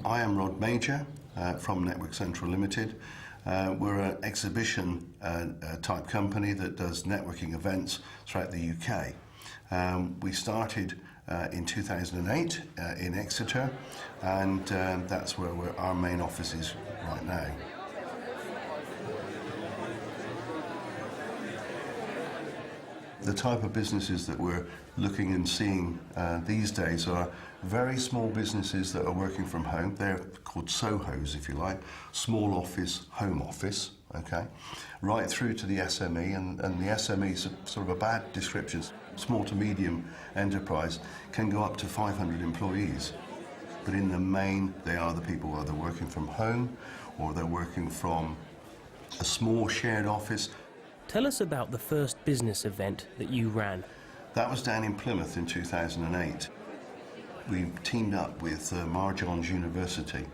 I am Rod Major from Network Central Limited. We're an exhibition type company that does networking events throughout the UK. We started in 2008 in Exeter, and that's where our main office is right now. The type of businesses that we're looking and seeing these days are very small businesses that are working from home. They're called SOHOs, if you like, small office, home office, okay? Right through to the SME, and the SME is sort of a bad description. Small to medium enterprise can go up to 500 employees. But in the main, they are the people either working from home or they're working from a small shared office. Tell us about the first business event that you ran. That was down in Plymouth in 2008. We teamed up with Marjons University,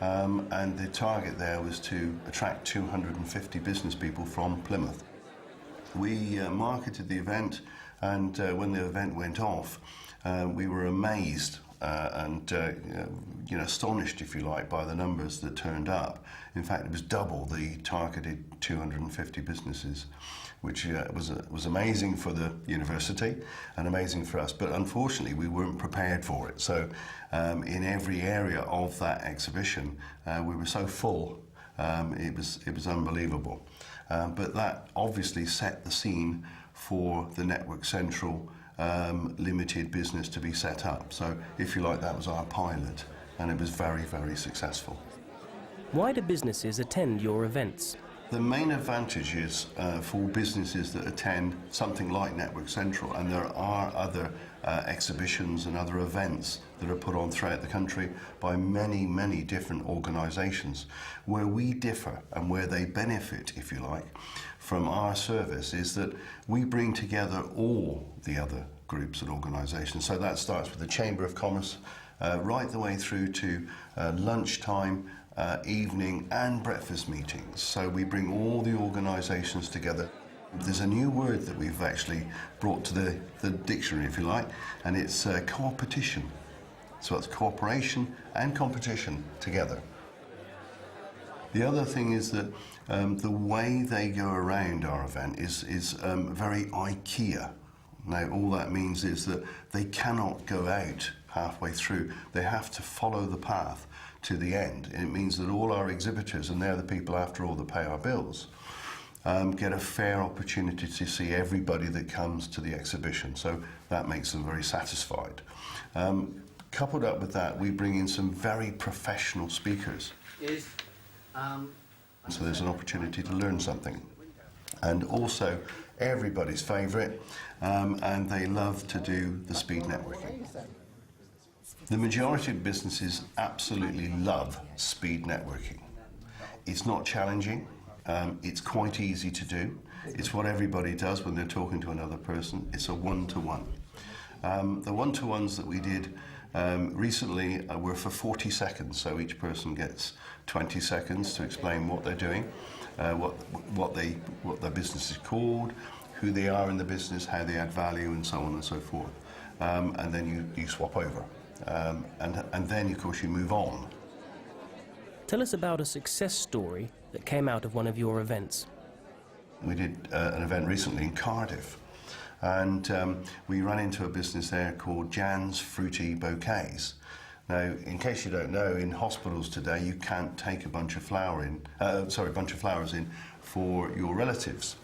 and the target there was to attract 250 business people from Plymouth. We marketed the event, and when the event went off, we were amazed and astonished, if you like, by the numbers that turned up. In fact, it was double the targeted 250 businesses, which was amazing for the university and amazing for us. But unfortunately, we weren't prepared for it. So in every area of that exhibition, we were so full, it was unbelievable. But that obviously set the scene for the Network Central limited business to be set up. So, if you like, that was our pilot, and it was very, very successful. Why do businesses attend your events? The main advantage is for businesses that attend something like Network Central, and there are other exhibitions and other events that are put on throughout the country by many, many different organisations. Where we differ and where they benefit, if you like, from our service is that we bring together all the other groups and organisations. So that starts with the Chamber of Commerce right the way through to lunchtime, evening and breakfast meetings. So we bring all the organisations together. There's a new word that we've actually brought to the dictionary, if you like, and it's co-opetition. So it's cooperation and competition together. The other thing is that the way they go around our event is very IKEA. Now, all that means is that they cannot go out halfway through. They have to follow the path to the end. And it means that all our exhibitors, and they're the people after all that pay our bills, get a fair opportunity to see everybody that comes to the exhibition. So that makes them very satisfied. Coupled up with that, we bring in some very professional speakers. So there's an opportunity to learn something. And also, everybody's favourite, and they love to do the speed networking. The majority of businesses absolutely love speed networking. It's not challenging, it's quite easy to do. It's what everybody does when they're talking to another person. It's a one-to-one. The one-to-ones that we did recently were for 40 seconds, so each person gets 20 seconds to explain what they're doing, what their business is called, who they are in the business, how they add value, and so on and so forth. And then you swap over. And then, of course, you move on. Tell us about a success story that came out of one of your events. We did an event recently in Cardiff, and we ran into a business there called Jan's Fruity Bouquets. Now, in case you don't know, in hospitals today, you can't take a bunch of flowers in for your relatives.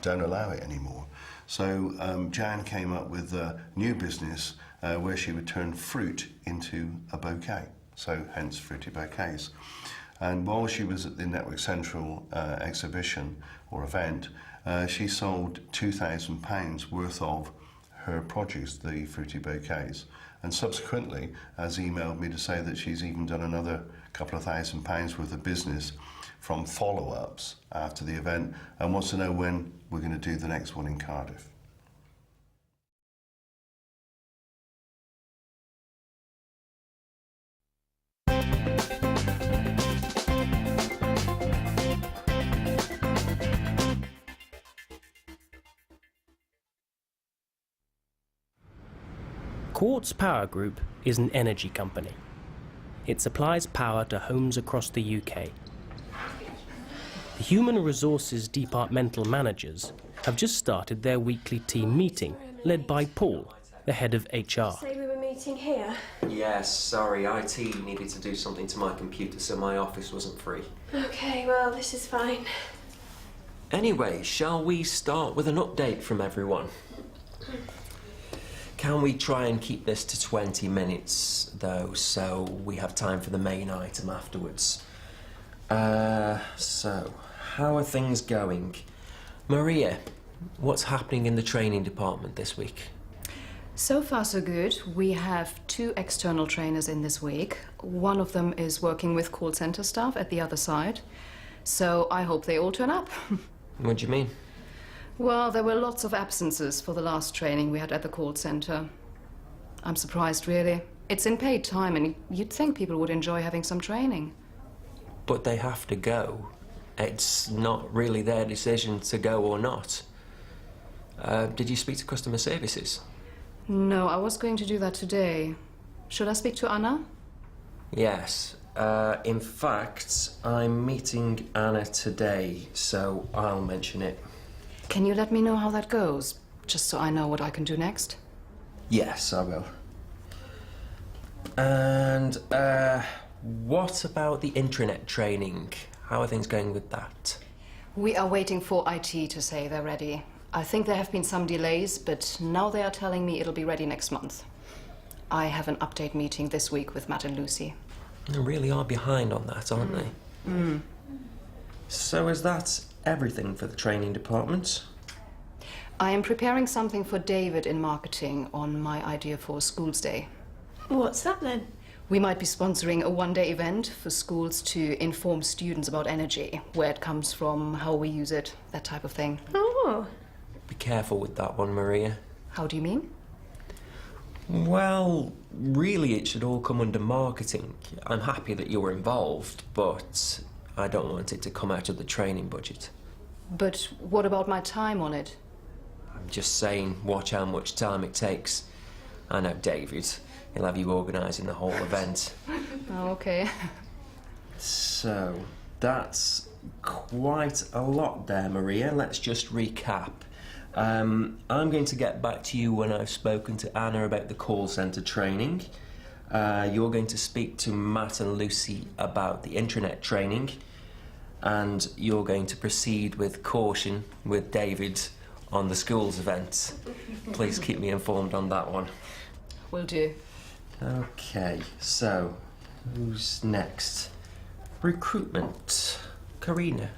Don't allow it anymore. So Jan came up with a new business where she would turn fruit into a bouquet. So hence Fruity Bouquets. And while she was at the Network Central exhibition or event, she sold £2,000 worth of her produce, the Fruity Bouquets. And subsequently has emailed me to say that she's even done another couple of £1,000 worth of business from follow-ups after the event, and wants to know when we're going to do the next one in Cardiff. Quartz Power Group is an energy company. It supplies power to homes across the UK. The Human Resources Departmental Managers have just started their weekly team meeting, led by Paul, the head of HR. Say we were meeting here? Yes, sorry, IT needed to do something to my computer, so my office wasn't free. Okay, well, this is fine. Anyway, shall we start with an update from everyone? Can we try and keep this to 20 minutes, though, so we have time for the main item afterwards? So, how are things going? Maria, what's happening in the training department this week? So far, so good. We have 2 external trainers in this week. One of them is working with call center staff at the other side. So I hope they all turn up. What do you mean? Well, there were lots of absences for the last training we had at the call center. I'm surprised, really. It's in paid time, and you'd think people would enjoy having some training. But they have to go. It's not really their decision to go or not. Did you speak to customer services? No, I was going to do that today. Should I speak to Anna? Yes. In fact, I'm meeting Anna today, so I'll mention it. Can you let me know how that goes, just so I know what I can do next? Yes, I will. And, what about the intranet training? How are things going with that? We are waiting for IT to say they're ready. I think there have been some delays, but now they are telling me it'll be ready next month. I have an update meeting this week with Matt and Lucy. They really are behind on that, aren't they? So is that everything for the training department? I am preparing something for David in marketing on my idea for Schools Day. What's that then? We might be sponsoring a one-day event for schools to inform students about energy, where it comes from, how we use it, that type of thing. Oh. Be careful with that one, Maria. How do you mean? Well, really it should all come under marketing. I'm happy that you're involved, but I don't want it to come out of the training budget. But what about my time on it? I'm just saying, watch how much time it takes. I know David. He'll have you organising the whole event. Oh, okay. So, that's quite a lot there, Maria. Let's just recap. I'm going to get back to you when I've spoken to Anna about the call centre training. You're going to speak to Matt and Lucy about the intranet training. And you're going to proceed with caution with David on the schools event. Please keep me informed on that one. Will do. Okay, so who's next? Recruitment. Karina.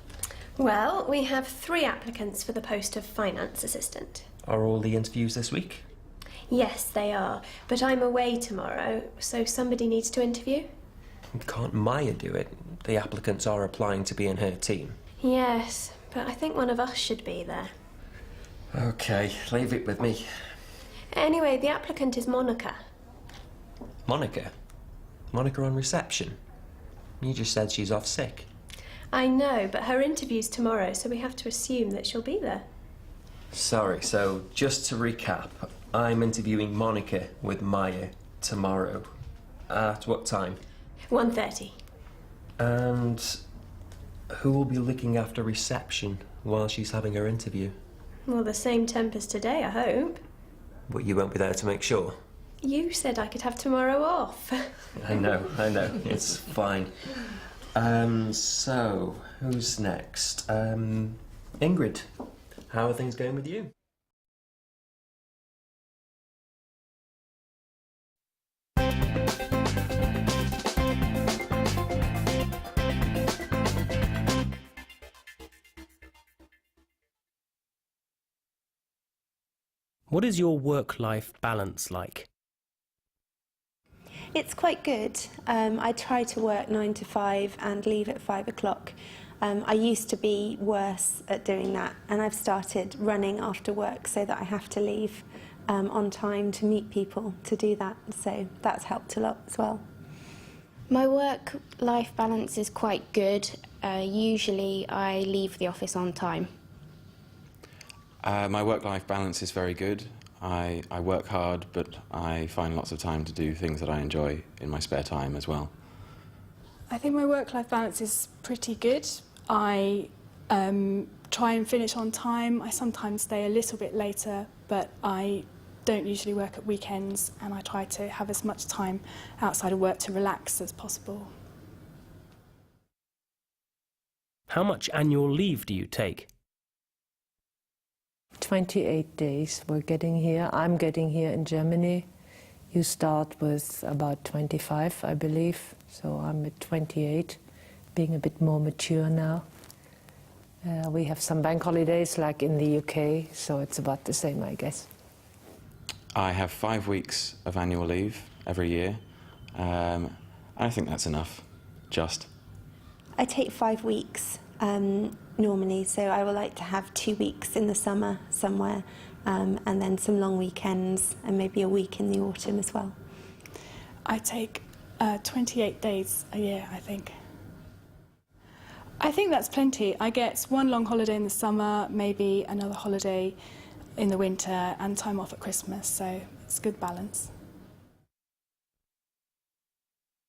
Well, we have 3 applicants for the post of finance assistant. Are all the interviews this week? Yes, they are, but I'm away tomorrow, so somebody needs to interview. Can't Maya do it? The applicants are applying to be in her team. Yes, but I think one of us should be there. Okay, leave it with me. Anyway, the applicant is Monica. Monica? Monica on reception? You just said she's off sick. I know, but her interview's tomorrow, so we have to assume that she'll be there. Sorry, so just to recap, I'm interviewing Monica with Maya tomorrow. At what time? 1:30. And who will be looking after reception while she's having her interview? Well, the same temp as today, I hope. But you won't be there to make sure? You said I could have tomorrow off. I know, it's fine. So, who's next? Ingrid, how are things going with you? What is your work-life balance like? It's quite good. I try to work 9 to 5 and leave at 5 o'clock. I used to be worse at doing that, and I've started running after work so that I have to leave on time to meet people to do that. So that's helped a lot as well. My work-life balance is quite good. Usually I leave the office on time. My work-life balance is very good. I work hard, but I find lots of time to do things that I enjoy in my spare time as well. I think my work-life balance is pretty good. I try and finish on time. I sometimes stay a little bit later, but I don't usually work at weekends, and I try to have as much time outside of work to relax as possible. How much annual leave do you take? 28 days we're getting here. I'm getting here in Germany. You start with about 25, I believe. So I'm at 28, being a bit more mature now. We have some bank holidays like in the UK, so it's about the same, I guess. I have 5 weeks of annual leave every year. I think that's enough, just. I take 5 weeks normally, so I would like to have 2 weeks in the summer somewhere, and then some long weekends and maybe a week in the autumn as well. I take 28 days a year, I think. I think that's plenty. I get 1 long holiday in the summer, maybe another holiday in the winter, and time off at Christmas, so it's a good balance.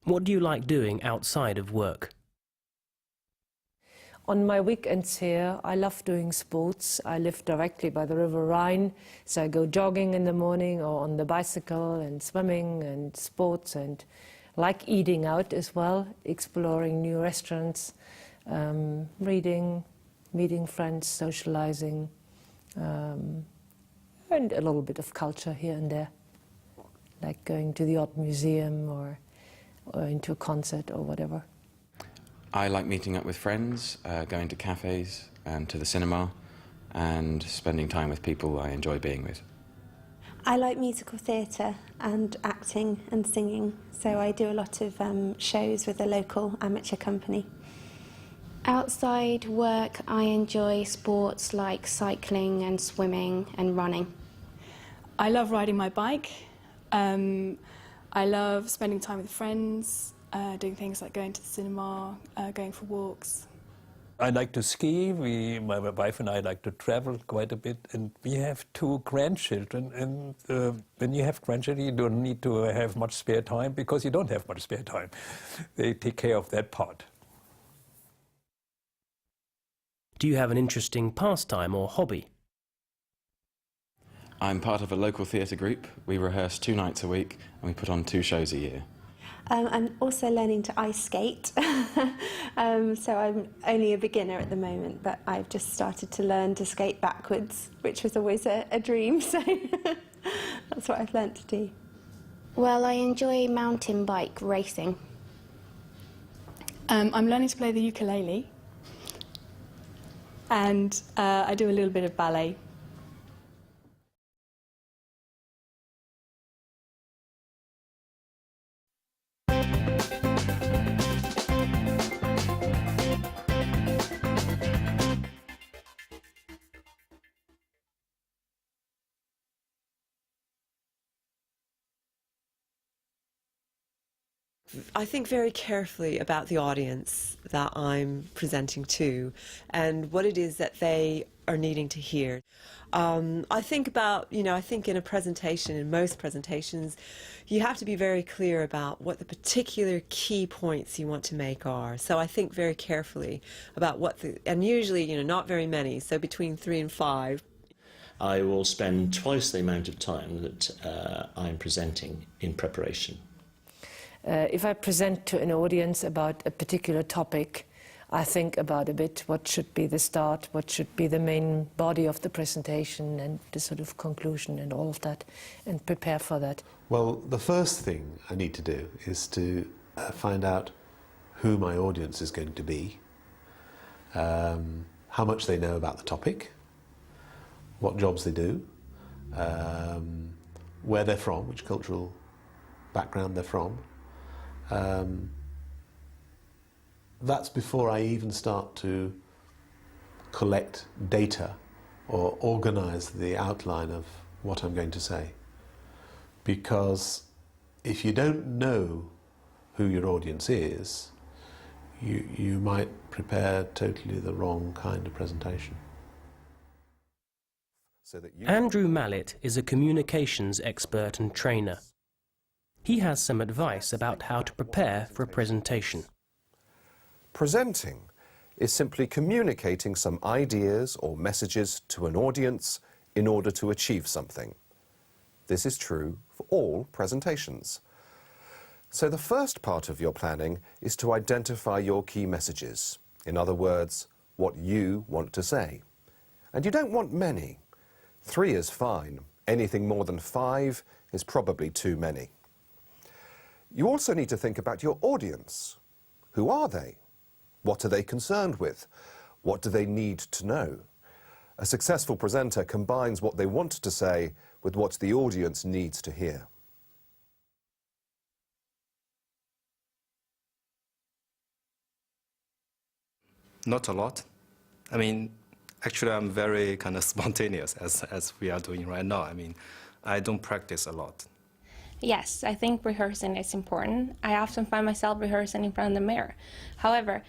What do you like doing outside of work? On my weekends here, I love doing sports. I live directly by the River Rhine, so I go jogging in the morning or on the bicycle and swimming and sports, and like eating out as well, exploring new restaurants, reading, meeting friends, socializing, and a little bit of culture here and there, like going to the odd museum or into a concert or whatever. I like meeting up with friends, going to cafes and to the cinema, and spending time with people I enjoy being with. I like musical theatre and acting and singing, so I do a lot of shows with a local amateur company. Outside work, I enjoy sports like cycling and swimming and running. I love riding my bike. I love spending time with friends, doing things like going to the cinema, going for walks. I like to ski. My wife and I like to travel quite a bit, and we have 2 grandchildren. And when you have grandchildren, you don't need to have much spare time because you don't have much spare time. They take care of that part. Do you have an interesting pastime or hobby? I'm part of a local theatre group. We rehearse 2 nights a week, and we put on 2 shows a year. I'm also learning to ice skate, so I'm only a beginner at the moment, but I've just started to learn to skate backwards, which was always a dream, so that's what I've learnt to do. Well, I enjoy mountain bike racing. I'm learning to play the ukulele, and I do a little bit of ballet. I think very carefully about the audience that I'm presenting to and what it is that they are needing to hear. I think about, I think in a presentation, in most presentations, you have to be very clear about what the particular key points you want to make are. So I think very carefully about and usually, not very many, so between 3 and 5. I will spend twice the amount of time that I'm presenting in preparation. If I present to an audience about a particular topic, I think about a bit what should be the start, what should be the main body of the presentation and the sort of conclusion and all of that, and prepare for that. Well, the first thing I need to do is to find out who my audience is going to be, how much they know about the topic, what jobs they do, where they're from, which cultural background they're from. That's before I even start to collect data or organize the outline of what I'm going to say. Because if you don't know who your audience is, you might prepare totally the wrong kind of presentation. Andrew Mallet is a communications expert and trainer. He has some advice about how to prepare for a presentation. Presenting is simply communicating some ideas or messages to an audience in order to achieve something. This is true for all presentations. So the first part of your planning is to identify your key messages. In other words, what you want to say. And you don't want many. 3 is fine. Anything more than 5 is probably too many. You also need to think about your audience. Who are they? What are they concerned with? What do they need to know? A successful presenter combines what they want to say with what the audience needs to hear. Not a lot. I mean, actually, I'm very kind of spontaneous, as we are doing right now. I mean, I don't practice a lot. Yes, I think rehearsing is important. I often find myself rehearsing in front of the mirror. However,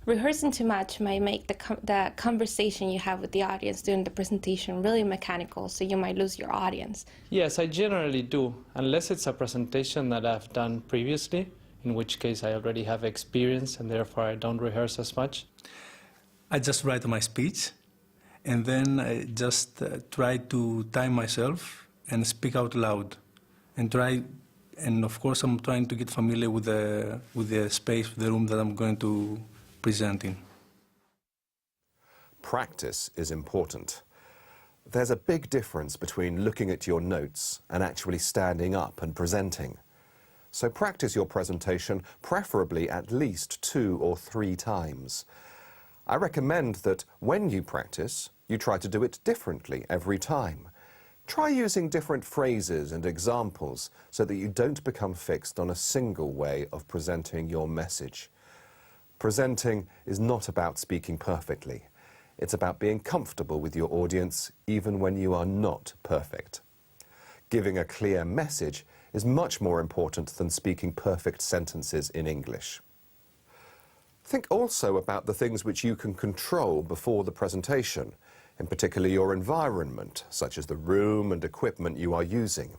rehearsing too much might make the conversation you have with the audience during the presentation really mechanical, so you might lose your audience. Yes, I generally do, unless it's a presentation that I've done previously, in which case I already have experience and therefore I don't rehearse as much. I just write my speech, and then I just try to time myself and speak out loud, and of course I'm trying to get familiar with the space, the room that I'm going to present in. Practice is important. There's a big difference between looking at your notes and actually standing up and presenting. So practice your presentation, preferably at least 2 or 3 times. I recommend that when you practice, you try to do it differently every time. Try using different phrases and examples so that you don't become fixed on a single way of presenting your message. Presenting is not about speaking perfectly. It's about being comfortable with your audience even when you are not perfect. Giving a clear message is much more important than speaking perfect sentences in English. Think also about the things which you can control before the presentation, in particular your environment, such as the room and equipment you are using.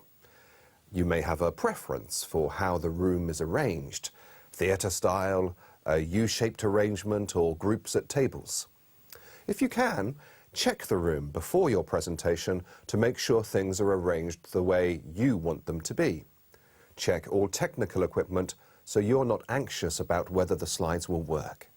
You may have a preference for how the room is arranged, theatre style, a U-shaped arrangement, or groups at tables. If you can, check the room before your presentation to make sure things are arranged the way you want them to be. Check all technical equipment so you're not anxious about whether the slides will work.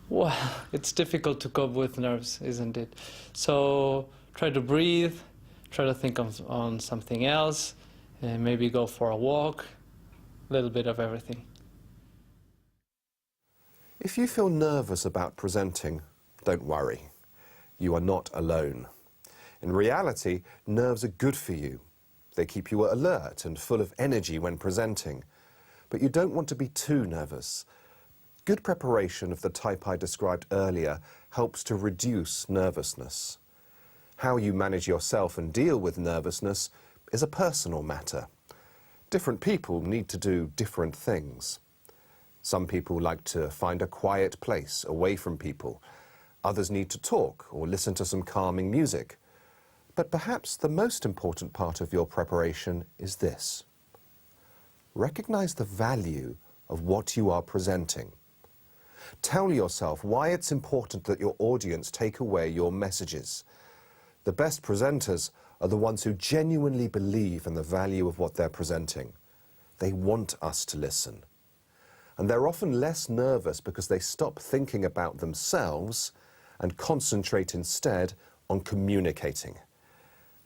Well, it's difficult to cope with nerves, isn't it? So try to breathe, try to think on something else, and maybe go for a walk, a little bit of everything. If you feel nervous about presenting, don't worry. You are not alone. In reality, nerves are good for you. They keep you alert and full of energy when presenting. But you don't want to be too nervous. Good preparation of the type I described earlier helps to reduce nervousness. How you manage yourself and deal with nervousness is a personal matter. Different people need to do different things. Some people like to find a quiet place away from people. Others need to talk or listen to some calming music. But perhaps the most important part of your preparation is this. Recognize the value of what you are presenting. Tell yourself why it's important that your audience take away your messages. The best presenters are the ones who genuinely believe in the value of what they're presenting. They want us to listen. And they're often less nervous because they stop thinking about themselves and concentrate instead on communicating.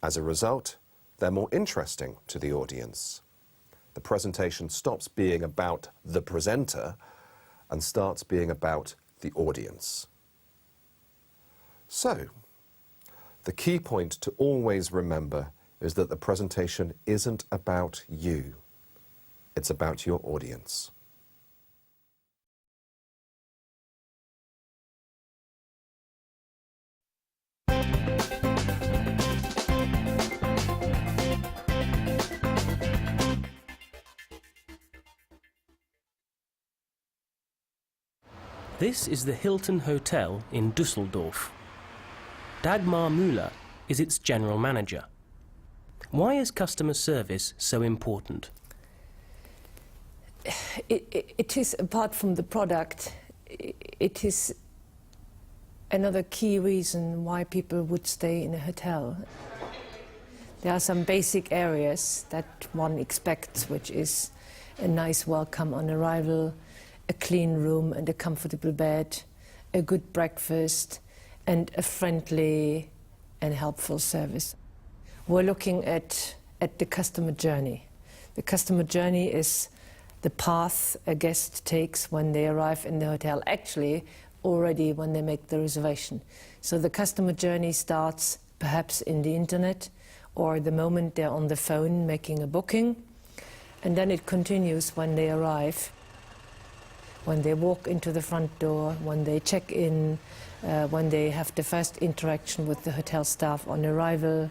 As a result, they're more interesting to the audience. The presentation stops being about the presenter and starts being about the audience. So, the key point to always remember is that the presentation isn't about you. It's about your audience. This is the Hilton Hotel in Düsseldorf. Dagmar Müller is its general manager. Why is customer service so important? It is, apart from the product, it is another key reason why people would stay in a hotel. There are some basic areas that one expects, which is a nice welcome on arrival, a clean room and a comfortable bed, a good breakfast, and a friendly and helpful service. We're looking at the customer journey. The customer journey is the path a guest takes when they arrive in the hotel, actually already when they make the reservation. So the customer journey starts perhaps in the internet, or the moment they're on the phone making a booking, and then it continues when they arrive, when they walk into the front door, when they check in, when they have the first interaction with the hotel staff on arrival.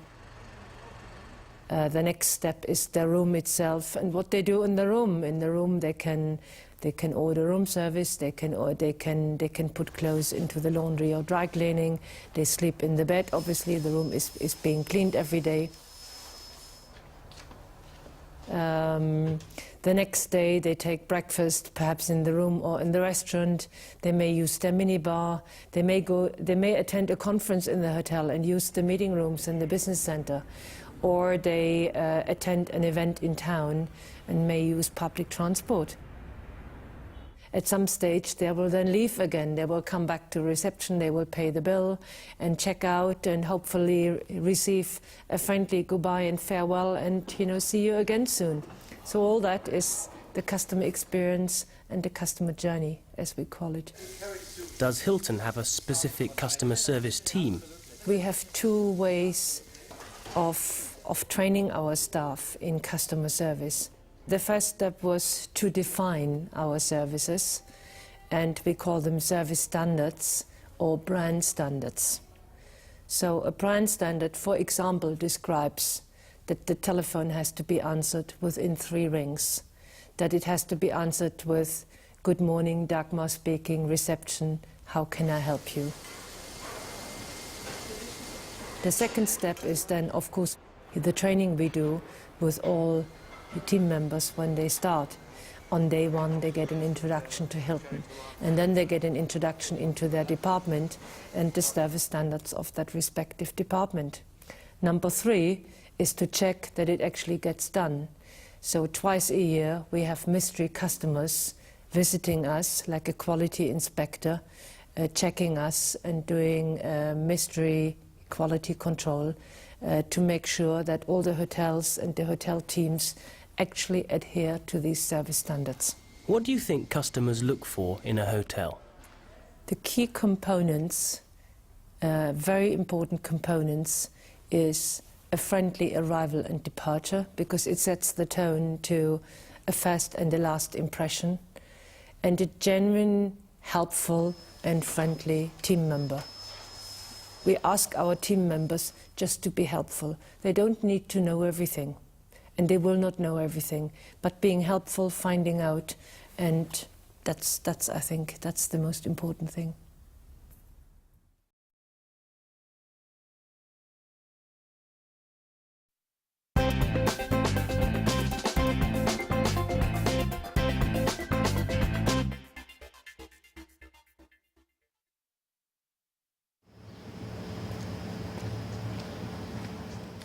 The next step is the room itself and what they do in the room. In the room they can order room service, they can put clothes into the laundry or dry cleaning, they sleep in the bed. Obviously the room is being cleaned every day. The next day they take breakfast, perhaps in the room or in the restaurant. They may use their minibar. They may attend a conference in the hotel and use the meeting rooms in the business center. Or they attend an event in town and may use public transport. At some stage they will then leave again. They will come back to reception, they will pay the bill and check out and hopefully receive a friendly goodbye and farewell and, see you again soon. So all that is the customer experience and the customer journey, as we call it. Does Hilton have a specific customer service team? We have two ways of training our staff in customer service. The first step was to define our services, and we call them service standards or brand standards. So a brand standard, for example, describes that the telephone has to be answered within 3 rings, that it has to be answered with "Good morning, Dagmar speaking, reception, how can I help you?" The second step is then, of course, the training we do with all the team members when they start. On day 1 they get an introduction to Hilton, and then they get an introduction into their department and the service standards of that respective department. Number 3 is to check that it actually gets done. So twice a year we have mystery customers visiting us like a quality inspector, checking us and doing mystery quality control to make sure that all the hotels and the hotel teams actually adhere to these service standards. What do you think customers look for in a hotel? The key components, very important components, is a friendly arrival and departure, because it sets the tone to a first and a last impression, and a genuine, helpful and friendly team member. We ask our team members just to be helpful. They don't need to know everything, and they will not know everything, but being helpful, finding out, and that's I think that's the most important thing.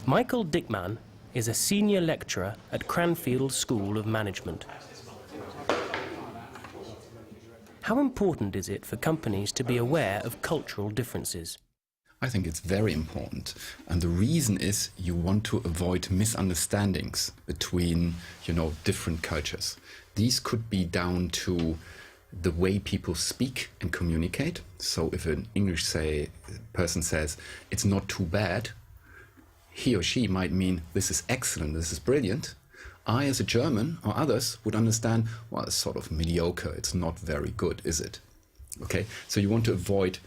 Michael Dickman is a senior lecturer at Cranfield School of Management. How important is it for companies to be aware of cultural differences? I think it's very important, and the reason is you want to avoid misunderstandings between, different cultures. These could be down to the way people speak and communicate. So if an English person says it's not too bad, he or she might mean this is excellent, this is brilliant. I, as a German or others, would understand, well, it's sort of mediocre, it's not very good, is it? Okay, so you want to avoid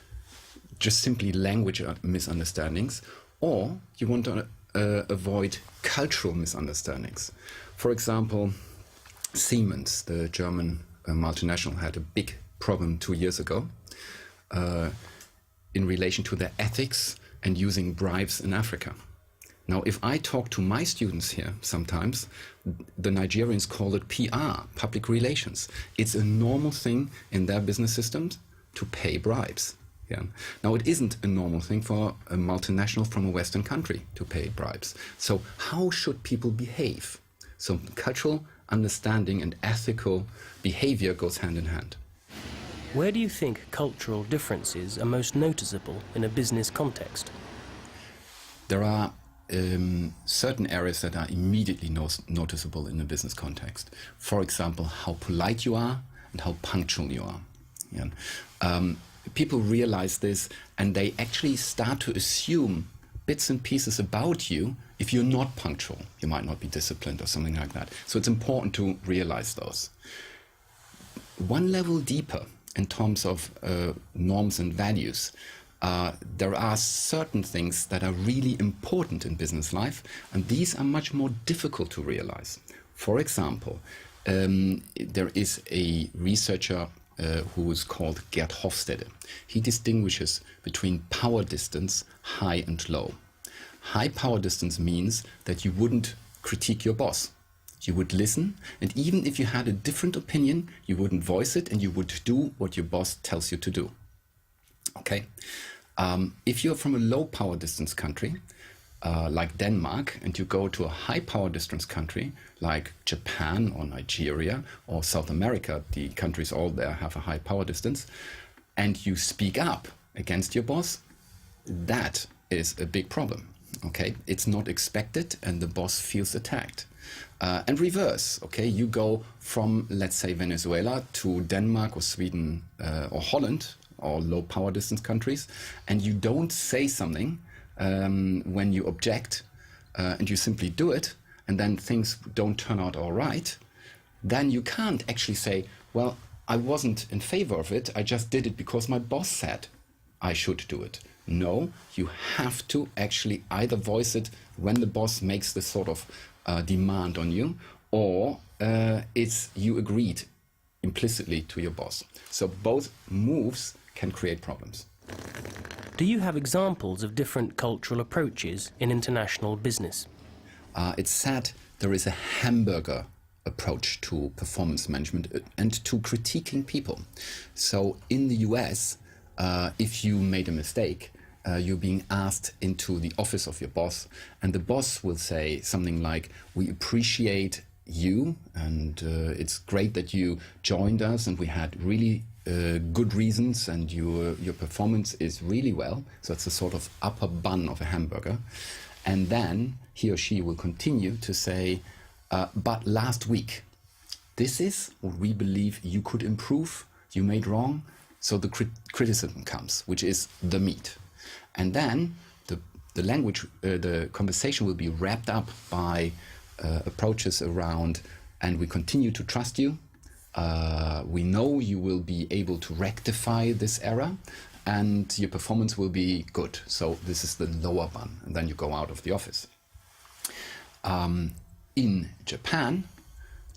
just simply language misunderstandings, or you want to avoid cultural misunderstandings. For example, Siemens, the German multinational, had a big problem 2 years ago in relation to their ethics and using bribes in Africa. Now, if I talk to my students here sometimes, the Nigerians call it PR, public relations. It's a normal thing in their business systems to pay bribes. Yeah. Now, it isn't a normal thing for a multinational from a Western country to pay bribes. So how should people behave? So cultural understanding and ethical behavior goes hand in hand. Where do you think cultural differences are most noticeable in a business context? There are certain areas that are immediately noticeable in a business context. For example, how polite you are and how punctual you are. Yeah. People realize this and they actually start to assume bits and pieces about you if you're not punctual. You might not be disciplined or something like that. So it's important to realize those. One level deeper in terms of norms and values, there are certain things that are really important in business life, and these are much more difficult to realize. For example, there is a researcher who is called Gerd Hofstede. He distinguishes between power distance, high and low. High power distance means that you wouldn't critique your boss. You would listen, and even if you had a different opinion, you wouldn't voice it and you would do what your boss tells you to do. Okay? If you're from a low power distance country, like Denmark, and you go to a high power distance country like Japan or Nigeria or South America, the countries all there have a high power distance, and you speak up against your boss, that is a big problem. Okay, it's not expected and the boss feels attacked. And reverse, okay, you go from, let's say, Venezuela to Denmark or Sweden or Holland or low power distance countries, and you don't say something when you object, and you simply do it, and then things don't turn out all right, then you can't actually say, well, I wasn't in favor of it, I just did it because my boss said I should do it. No, you have to actually either voice it when the boss makes this sort of demand on you, or it's you agreed implicitly to your boss. So both moves can create problems. Do you have examples of different cultural approaches in international business? It's sad there is a hamburger approach to performance management and to critiquing people. So in the US, if you made a mistake, you're being asked into the office of your boss, and the boss will say something like, we appreciate you, and it's great that you joined us, and we had really good reasons, and your performance is really well. So it's a sort of upper bun of a hamburger. And then he or she will continue to say, but last week, this is what we believe you could improve, you made wrong. So the criticism comes, which is the meat. And then the language, the conversation will be wrapped up by approaches around, and we continue to trust you. We know you will be able to rectify this error, and your performance will be good. So this is the lower bun, and then you go out of the office. In Japan,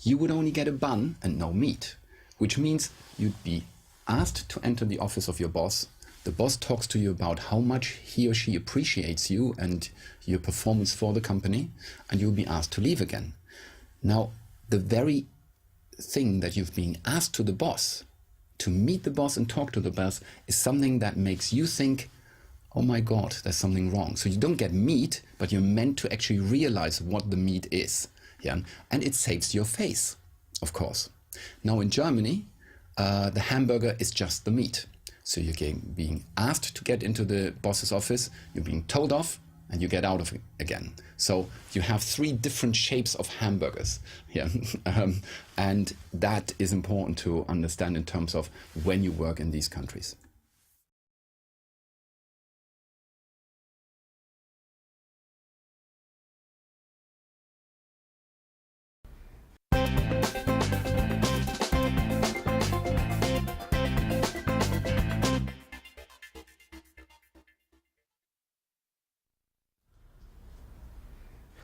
you would only get a bun and no meat, which means you'd be asked to enter the office of your boss. The boss talks to you about how much he or she appreciates you and your performance for the company, and you'll be asked to leave again. Now, the very thing that you've been asked to the boss, to meet the boss and talk to the boss, is something that makes you think, oh my God, there's something wrong. So you don't get meat, but you're meant to actually realize what the meat is. Yeah? And it saves your face, of course. Now in Germany, the hamburger is just the meat. So you're being asked to get into the boss's office, you're being told off, and you get out of it again. So you have 3 different shapes of hamburgers. Yeah? And that is important to understand in terms of when you work in these countries.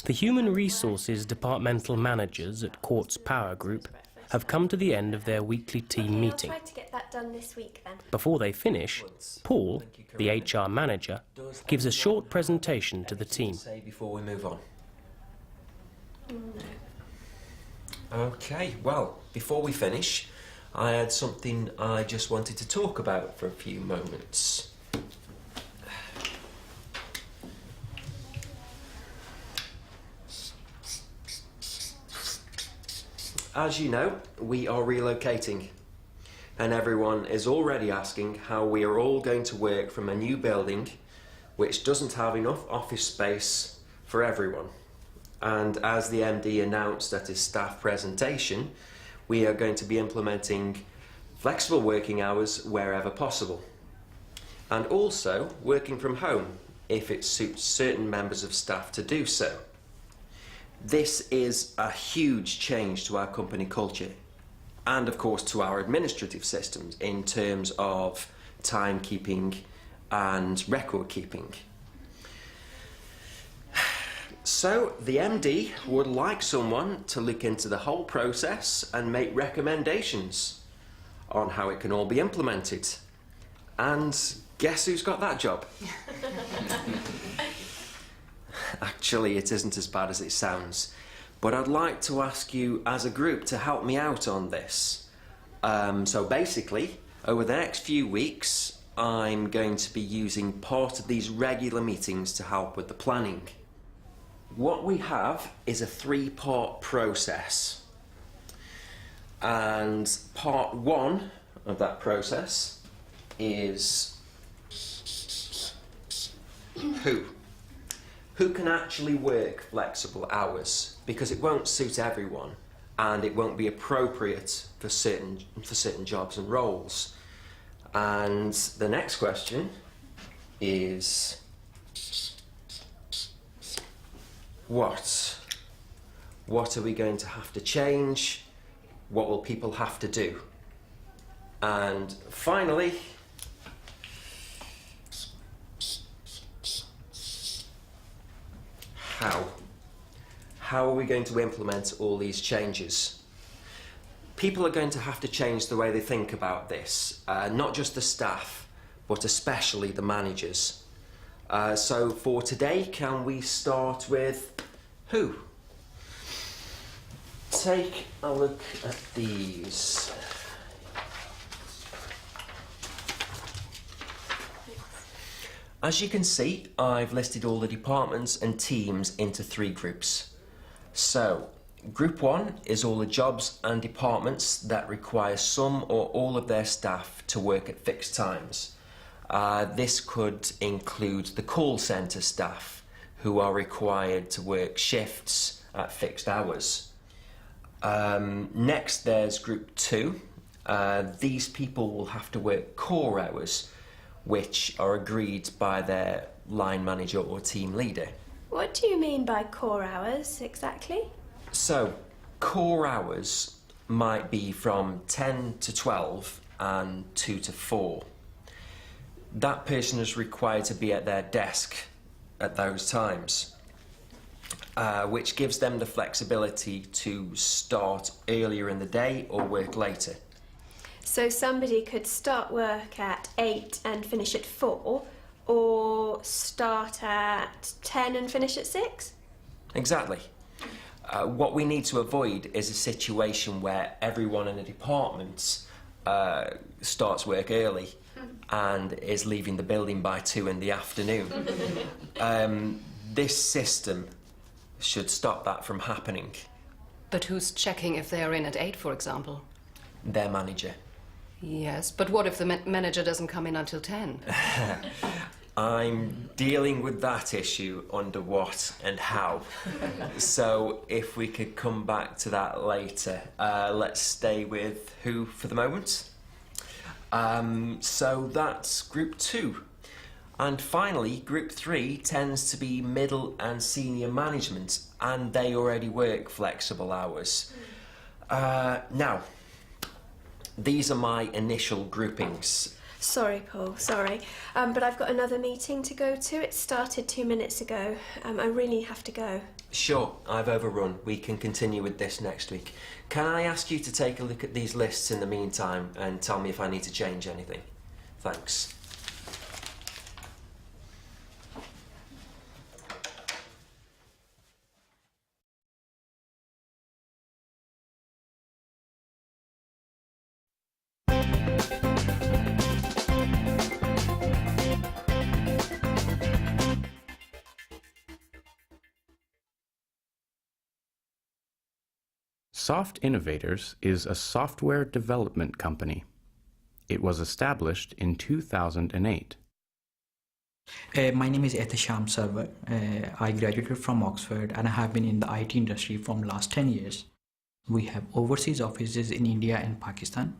The human resources departmental managers at Quartz Power Group have come to the end of their weekly team meeting. I'll try to get that done this week then. Before they finish, Paul, the HR manager, gives a short presentation to the team. Say before we move on. Okay, well, before we finish, I had something I just wanted to talk about for a few moments. As you know, we are relocating, and everyone is already asking how we are all going to work from a new building which doesn't have enough office space for everyone. And as the MD announced at his staff presentation, we are going to be implementing flexible working hours wherever possible, and also working from home if it suits certain members of staff to do so. This is a huge change to our company culture and of course to our administrative systems in terms of timekeeping and record keeping. So the MD would like someone to look into the whole process and make recommendations on how it can all be implemented. And guess who's got that job? Actually, it isn't as bad as it sounds, but I'd like to ask you as a group to help me out on this. So basically, over the next few weeks, I'm going to be using part of these regular meetings to help with the planning. What we have is a 3-part process. And part 1 of that process is who can actually work flexible hours, because it won't suit everyone and it won't be appropriate for certain jobs and roles. And the next question is what are we going to have to change? What will people have to do? And finally, how are we going to implement all these changes? People are going to have to change the way they think about this, not just the staff, but especially the managers. So for today, can we start with who? Take a look at these. As you can see, I've listed all the departments and teams into 3 groups. So, Group 1 is all the jobs and departments that require some or all of their staff to work at fixed times. This could include the call centre staff, who are required to work shifts at fixed hours. Next, there's Group 2. These people will have to work core hours, which are agreed by their line manager or team leader. What do you mean by core hours, exactly? So, core hours might be from 10 to 12 and 2 to 4. That person is required to be at their desk at those times, which gives them the flexibility to start earlier in the day or work later. So somebody could start work at 8 and finish at 4, or start at 10 and finish at 6? Exactly. What we need to avoid is a situation where everyone in a department starts work early and is leaving the building by 2 in the afternoon. This system should stop that from happening. But who's checking if they are in at 8, for example? Their manager. Yes, but what if the manager doesn't come in until 10? I'm dealing with that issue under what and how. So if we could come back to that later. Let's stay with who for the moment. So that's Group 2. And finally, Group 3 tends to be middle and senior management, and they already work flexible hours. Now, these are my initial groupings. Sorry, Paul, sorry. But I've got another meeting to go to. It started 2 minutes ago. I really have to go. Sure, I've overrun. We can continue with this next week. Can I ask you to take a look at these lists in the meantime and tell me if I need to change anything? Thanks. Soft Innovators is a software development company. It was established in 2008. My name is Ehtisham Sarwar. I graduated from Oxford and I have been in the IT industry from last 10 years. We have overseas offices in India and Pakistan,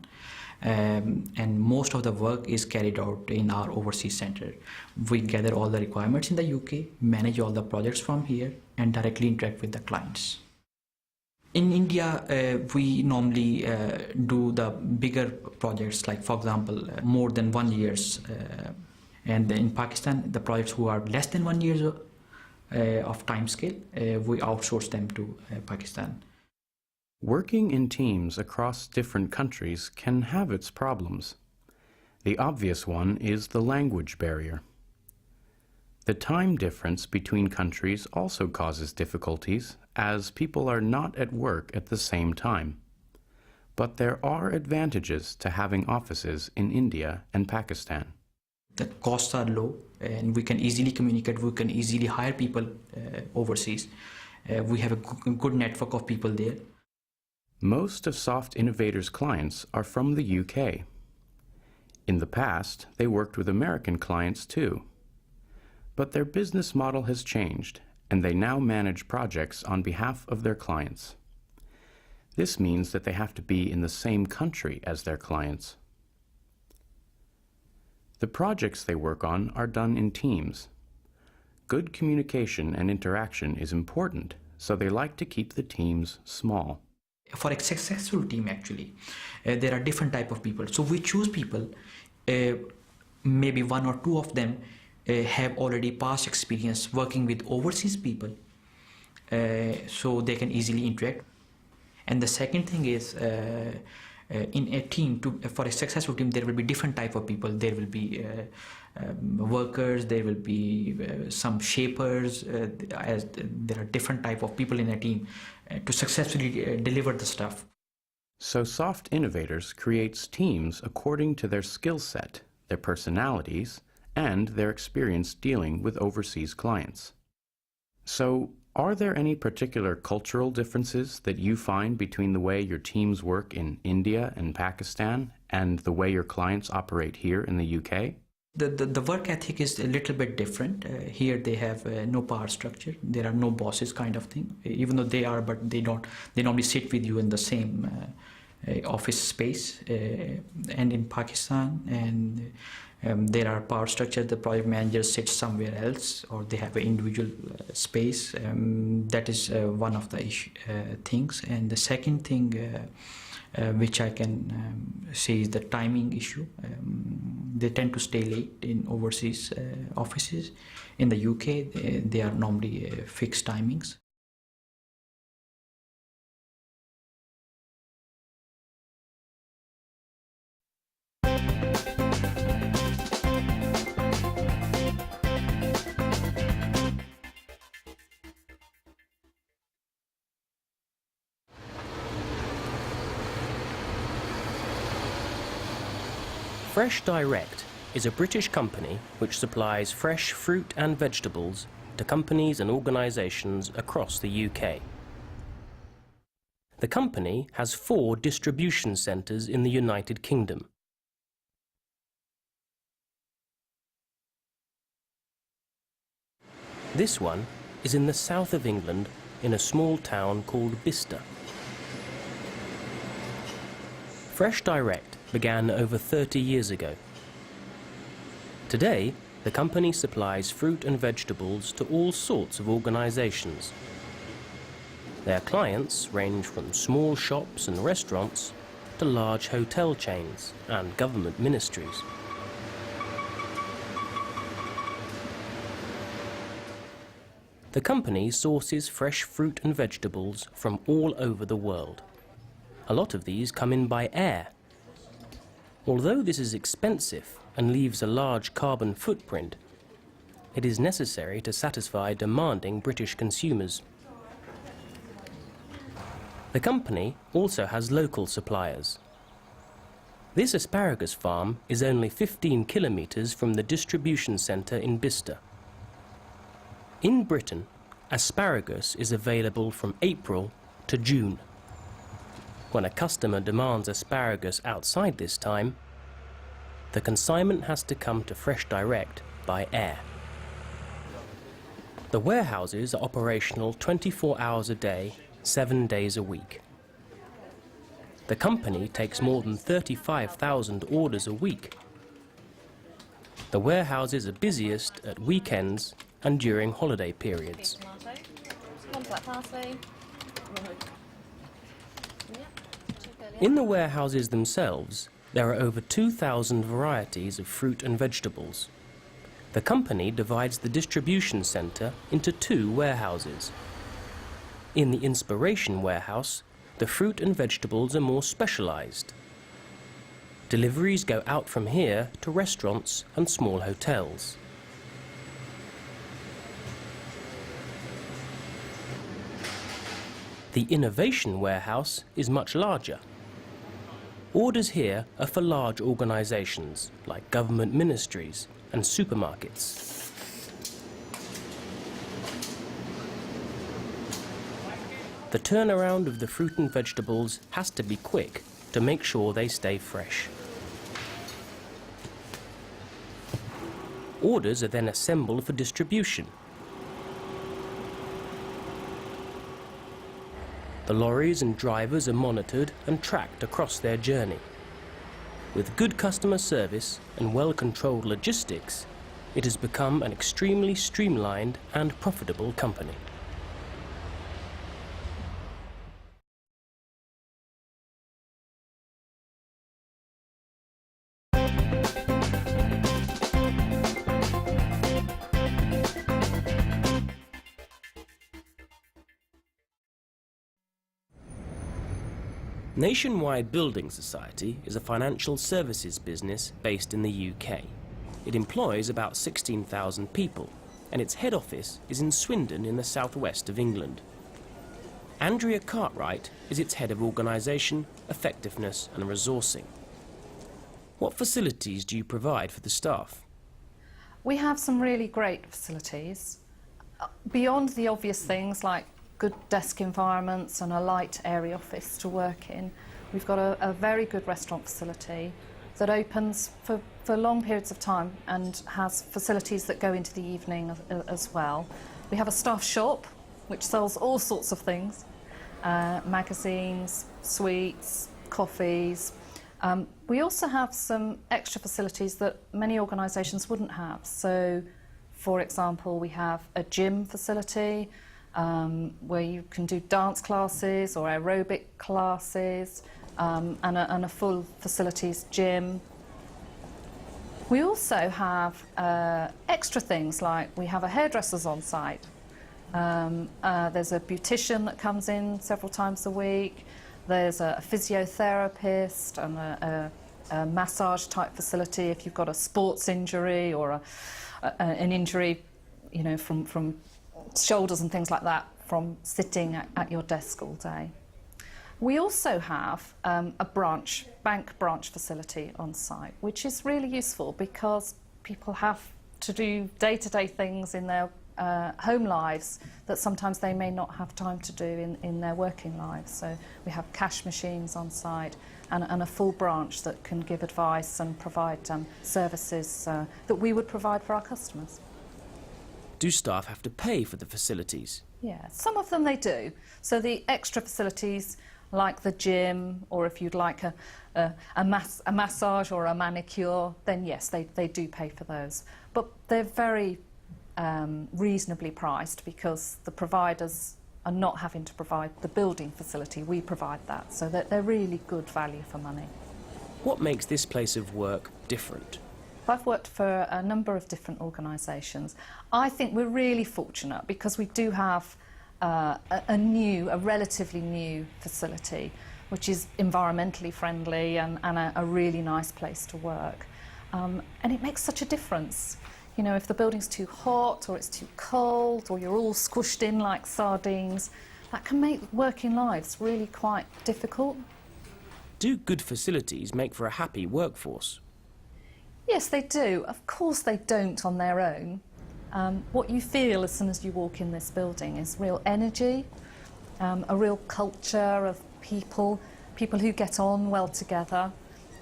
and most of the work is carried out in our overseas center. We gather all the requirements in the UK, manage all the projects from here, and directly interact with the clients. In India, we normally do the bigger projects, like for example, more than 1 year. And in Pakistan, the projects who are less than 1 year of time scale, we outsource them to Pakistan. Working in teams across different countries can have its problems. The obvious one is the language barrier. The time difference between countries also causes difficulties, as people are not at work at the same time. But there are advantages to having offices in India and Pakistan. The costs are low and we can easily communicate, we can easily hire people overseas. We have a good network of people there. Most of Soft Innovators' clients are from the UK. In the past, they worked with American clients too. But their business model has changed, and they now manage projects on behalf of their clients. This means that they have to be in the same country as their clients. The projects they work on are done in teams. Good communication and interaction is important, so they like to keep the teams small. For a successful team, actually, there are different type of people. So we choose people, maybe 1 or 2 of them have already past experience working with overseas people, so they can easily interact. And the second thing is, in a team, for a successful team, there will be different type of people. There will be workers, there will be some shapers, as there are different type of people in a team to successfully deliver the stuff. So Soft Innovators creates teams according to their skill set, their personalities, and their experience dealing with overseas clients. So, are there any particular cultural differences that you find between the way your teams work in India and Pakistan and the way your clients operate here in the UK? The work ethic is a little bit different. Here they have no power structure. There are no bosses kind of thing. Even though they are, but they don't. They normally sit with you in the same office space. And in Pakistan, and there are power structure. The project manager sits somewhere else, or they have an individual space. That is one of the things. And the second thing, which I can say, is the timing issue. They tend to stay late in overseas offices. In the UK, they are normally fixed timings. Fresh Direct is a British company which supplies fresh fruit and vegetables to companies and organisations across the UK. The company has 4 distribution centres in the United Kingdom. This one is in the south of England in a small town called Bicester. Fresh Direct began over 30 years ago. Today, the company supplies fruit and vegetables to all sorts of organisations. Their clients range from small shops and restaurants to large hotel chains and government ministries. The company sources fresh fruit and vegetables from all over the world. A lot of these come in by air. Although this is expensive and leaves a large carbon footprint, it is necessary to satisfy demanding British consumers. The company also has local suppliers. This asparagus farm is only 15 kilometres from the distribution centre in Bicester. In Britain, asparagus is available from April to June. When a customer demands asparagus outside this time, the consignment has to come to Fresh Direct by air. The warehouses are operational 24 hours a day, 7 days a week. The company takes more than 35,000 orders a week. The warehouses are busiest at weekends and during holiday periods. In the warehouses themselves, there are over 2,000 varieties of fruit and vegetables. The company divides the distribution centre into 2 warehouses. In the Inspiration warehouse, the fruit and vegetables are more specialised. Deliveries go out from here to restaurants and small hotels. The Innovation warehouse is much larger. Orders here are for large organisations like government ministries and supermarkets. The turnaround of the fruit and vegetables has to be quick to make sure they stay fresh. Orders are then assembled for distribution. The lorries and drivers are monitored and tracked across their journey. With good customer service and well-controlled logistics, it has become an extremely streamlined and profitable company. Nationwide Building Society is a financial services business based in the UK. It employs about 16,000 people, and its head office is in Swindon in the southwest of England. Andrea Cartwright is its head of organisation, effectiveness and resourcing. What facilities do you provide for the staff? We have some really great facilities. Beyond the obvious things like good desk environments and a light, airy office to work in, we've got a very good restaurant facility that opens for long periods of time and has facilities that go into the evening as well. We have a staff shop which sells all sorts of things, magazines, sweets, coffees. We also have some extra facilities that many organisations wouldn't have. So, for example, we have a gym facility where you can do dance classes or aerobic classes, and a full facilities gym. We also have extra things like we have a hairdresser's on site. There's a beautician that comes in several times a week. There's a physiotherapist and a massage type facility if you've got a sports injury or an injury, you know, from shoulders and things like that from sitting at your desk all day. We also have a bank branch facility on site, which is really useful because people have to do day-to-day things in their home lives that sometimes they may not have time to do in their working lives. So we have cash machines on site and a full branch that can give advice and provide services that we would provide for our customers. Do staff have to pay for the facilities? Yeah, some of them they do. So the extra facilities like the gym, or if you'd like a massage or a manicure, then yes, they do pay for those. But they're very reasonably priced because the providers are not having to provide the building facility. We provide that, so they're really good value for money. What makes this place of work different? I've worked for a number of different organisations. I think we're really fortunate because we do have a relatively new facility, which is environmentally friendly and a really nice place to work. And it makes such a difference. You know, if the building's too hot or it's too cold or you're all squished in like sardines, that can make working lives really quite difficult. Do good facilities make for a happy workforce? Yes, they do. Of course they don't on their own. What you feel as soon as you walk in this building is real energy, a real culture of people who get on well together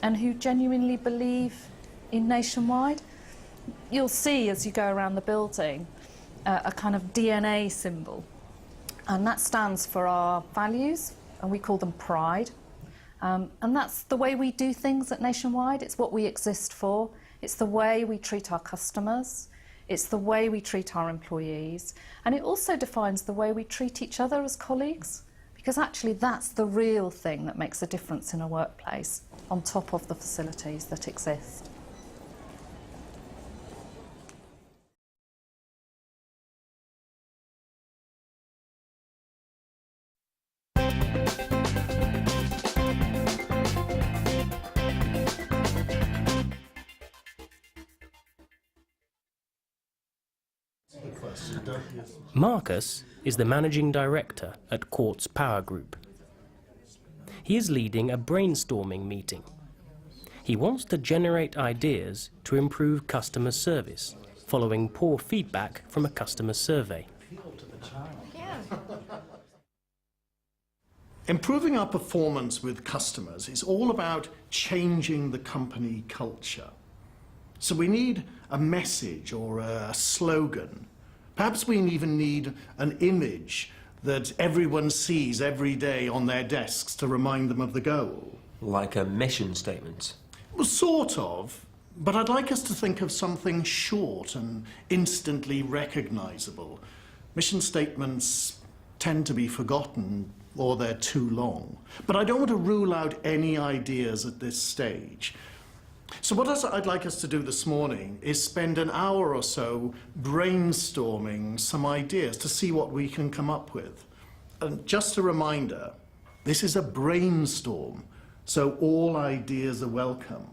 and who genuinely believe in Nationwide. You'll see as you go around the building a kind of DNA symbol, and that stands for our values, and we call them pride. And that's the way we do things at Nationwide. It's what we exist for. It's the way we treat our customers. It's the way we treat our employees. And it also defines the way we treat each other as colleagues, because actually that's the real thing that makes a difference in a workplace, on top of the facilities that exist. Marcus is the managing director at Quartz Power Group. He is leading a brainstorming meeting. He wants to generate ideas to improve customer service, following poor feedback from a customer survey. Improving our performance with customers is all about changing the company culture. So we need a message or a slogan. Perhaps we even need an image that everyone sees every day on their desks to remind them of the goal. Like a mission statement? Well, sort of, but I'd like us to think of something short and instantly recognisable. Mission statements tend to be forgotten or they're too long. But I don't want to rule out any ideas at this stage. So what I'd like us to do this morning is spend an hour or so brainstorming some ideas to see what we can come up with. And just a reminder, this is a brainstorm, so all ideas are welcome.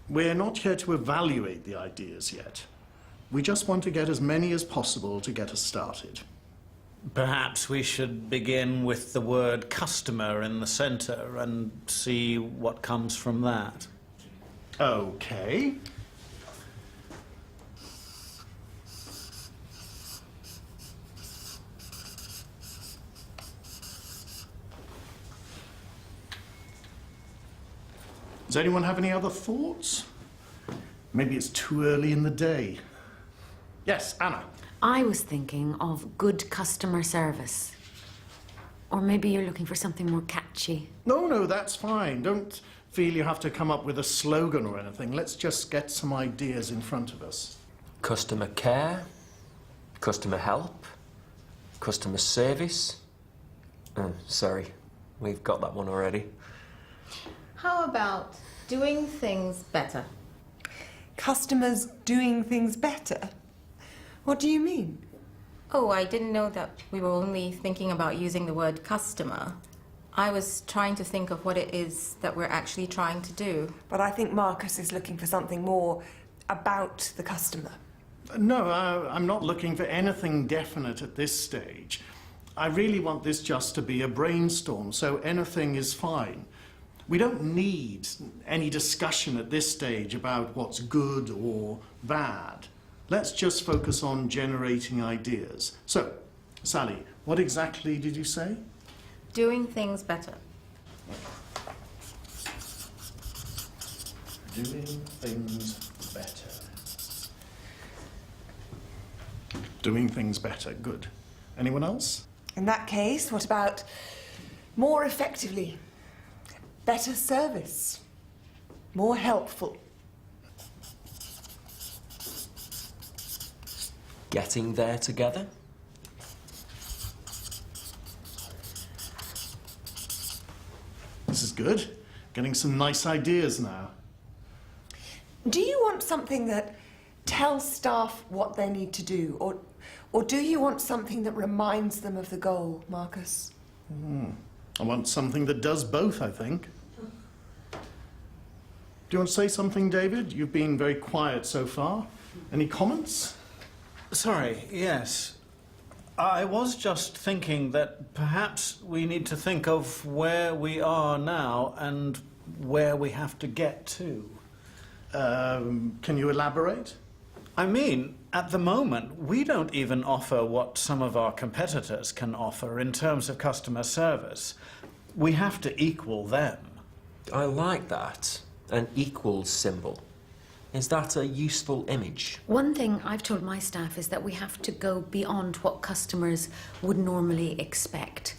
We're not here to evaluate the ideas yet. We just want to get as many as possible to get us started. Perhaps we should begin with the word customer in the centre and see what comes from that. Okay. Does anyone have any other thoughts? Maybe it's too early in the day. Yes, Anna. I was thinking of good customer service. Or maybe you're looking for something more catchy. No, that's fine. Don't feel you have to come up with a slogan or anything. Let's just get some ideas in front of us. Customer care, customer help, customer service. Oh, sorry, we've got that one already. How about doing things better? Customers doing things better? What do you mean? Oh, I didn't know that we were only thinking about using the word customer. I was trying to think of what it is that we're actually trying to do. But I think Marcus is looking for something more about the customer. No, I'm not looking for anything definite at this stage. I really want this just to be a brainstorm, so anything is fine. We don't need any discussion at this stage about what's good or bad. Let's just focus on generating ideas. So, Sally, what exactly did you say? Doing things better. Doing things better. Doing things better, good. Anyone else? In that case, what about more effectively? Better service? More helpful? Getting there together? This is good. Getting some nice ideas now. Do you want something that tells staff what they need to do, or do you want something that reminds them of the goal, Marcus? I want something that does both, I think. Do you want to say something, David? You've been very quiet so far. Any comments? Sorry, yes. I was just thinking that perhaps we need to think of where we are now and where we have to get to. Can you elaborate? I mean, at the moment, we don't even offer what some of our competitors can offer in terms of customer service. We have to equal them. I like that. An equals symbol. Is that a useful image? One thing I've told my staff is that we have to go beyond what customers would normally expect.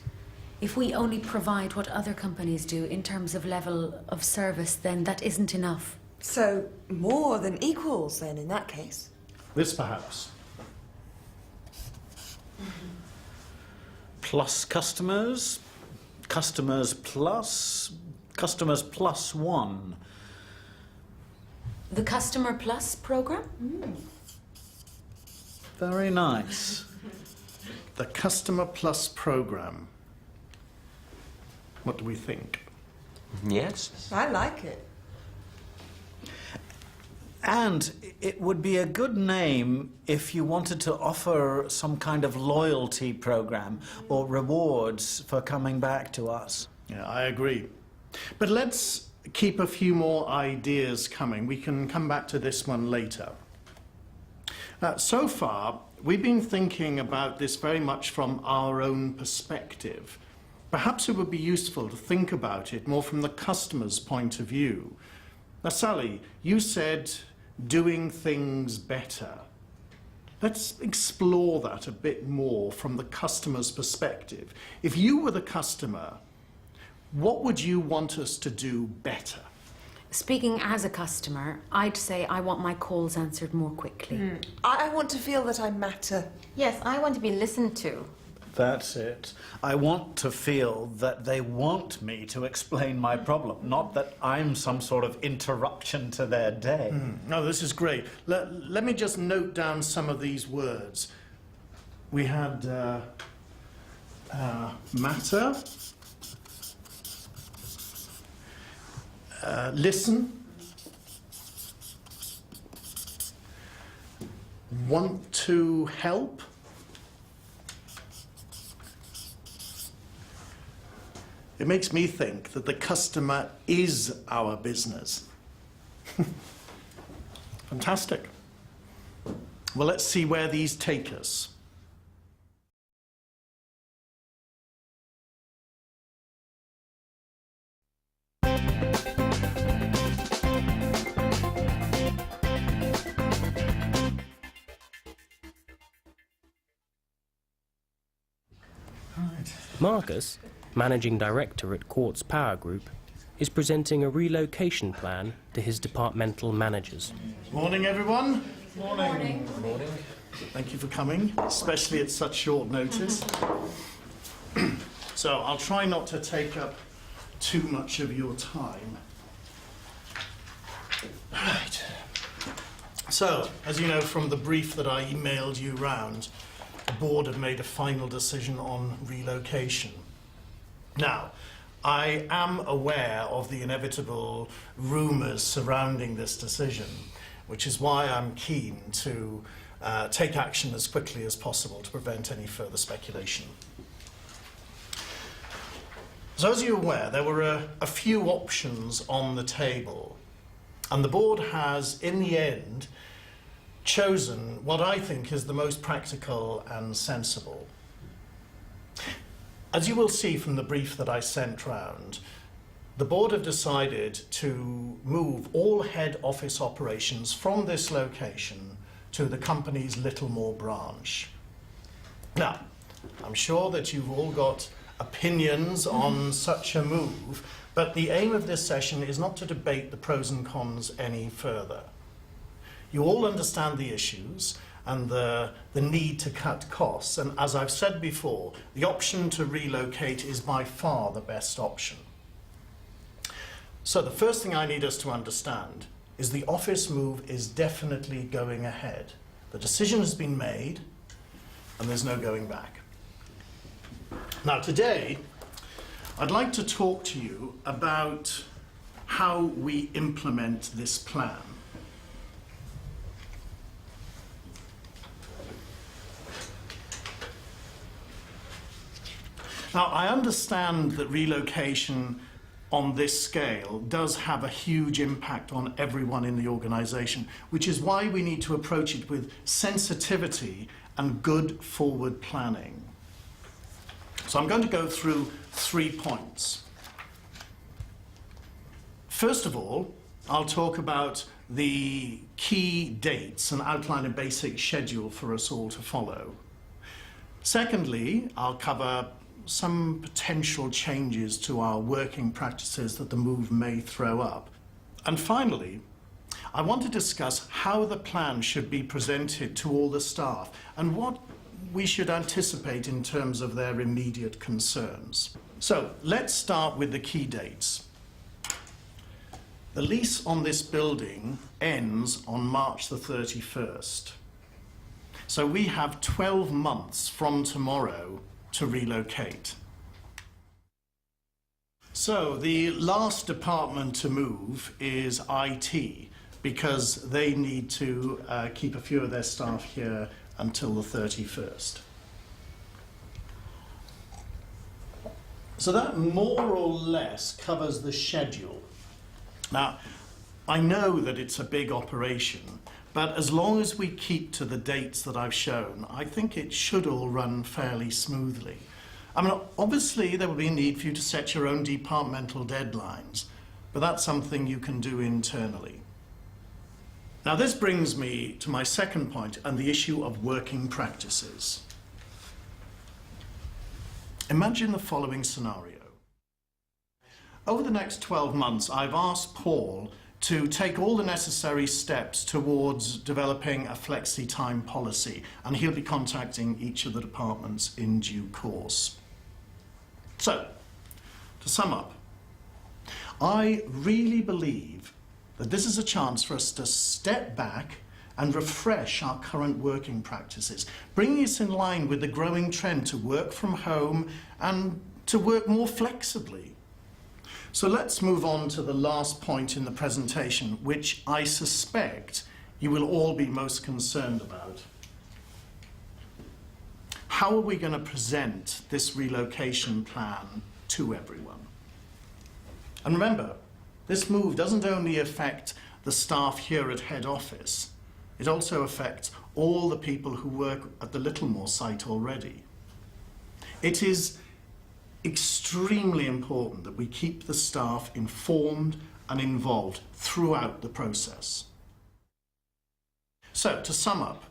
If we only provide what other companies do in terms of level of service, then that isn't enough. So, more than equals, then, in that case? This, perhaps. Plus customers, customers plus one. The Customer Plus program? Very nice. The Customer Plus program. What do we think? Yes. I like it. And it would be a good name if you wanted to offer some kind of loyalty program or rewards for coming back to us. Yeah, I agree. But let's keep a few more ideas coming. We can come back to this one later. So far, we've been thinking about this very much from our own perspective. Perhaps it would be useful to think about it more from the customer's point of view. Now, Sally, you said doing things better. Let's explore that a bit more from the customer's perspective. If you were the customer, what would you want us to do better? Speaking as a customer, I'd say I want my calls answered more quickly. I want to feel that I matter. Yes, I want to be listened to. That's it. I want to feel that they want me to explain my problem, not that I'm some sort of interruption to their day. No, this is great. Let me just note down some of these words. We had matter, listen, want to help, it makes me think that the customer is our business. Fantastic. Well, let's see where these take us. Marcus, Managing Director at Quartz Power Group, is presenting a relocation plan to his departmental managers. Morning, everyone. Morning. Morning. Thank you for coming, especially at such short notice. So I'll try not to take up too much of your time. Right. So, as you know from the brief that I emailed you round, the board have made a final decision on relocation. Now, I am aware of the inevitable rumours surrounding this decision, which is why I'm keen to take action as quickly as possible to prevent any further speculation. So as you're aware, there were a few options on the table, and the board has, in the end, chosen what I think is the most practical and sensible. As you will see from the brief that I sent round, the board have decided to move all head office operations from this location to the company's Littlemore branch. Now, I'm sure that you've all got opinions on such a move, but the aim of this session is not to debate the pros and cons any further. You all understand the issues and the need to cut costs, and as I've said before, the option to relocate is by far the best option. So the first thing I need us to understand is the office move is definitely going ahead. The decision has been made, and there's no going back. Now today, I'd like to talk to you about how we implement this plan. Now, I understand that relocation on this scale does have a huge impact on everyone in the organisation, which is why we need to approach it with sensitivity and good forward planning. So I'm going to go through 3 points. First of all, I'll talk about the key dates and outline a basic schedule for us all to follow. Secondly, I'll cover some potential changes to our working practices that the move may throw up. And finally, I want to discuss how the plan should be presented to all the staff and what we should anticipate in terms of their immediate concerns. So let's start with the key dates. The lease on this building ends on March the 31st. So we have 12 months from tomorrow to relocate. So the last department to move is IT, because they need to keep a few of their staff here until the 31st. So that more or less covers the schedule. Now, I know that it's a big operation, but as long as we keep to the dates that I've shown, I think it should all run fairly smoothly. I mean, obviously there will be a need for you to set your own departmental deadlines, but that's something you can do internally. Now this brings me to my second point and the issue of working practices. Imagine the following scenario. Over the next 12 months, I've asked Paul to take all the necessary steps towards developing a flexi-time policy, and he'll be contacting each of the departments in due course. So, to sum up, I really believe that this is a chance for us to step back and refresh our current working practices, bringing us in line with the growing trend to work from home and to work more flexibly. So let's move on to the last point in the presentation, which I suspect you will all be most concerned about. How are we going to present this relocation plan to everyone? And remember, this move doesn't only affect the staff here at head office, it also affects all the people who work at the Littlemore site already. It is extremely important that we keep the staff informed and involved throughout the process. So, to sum up,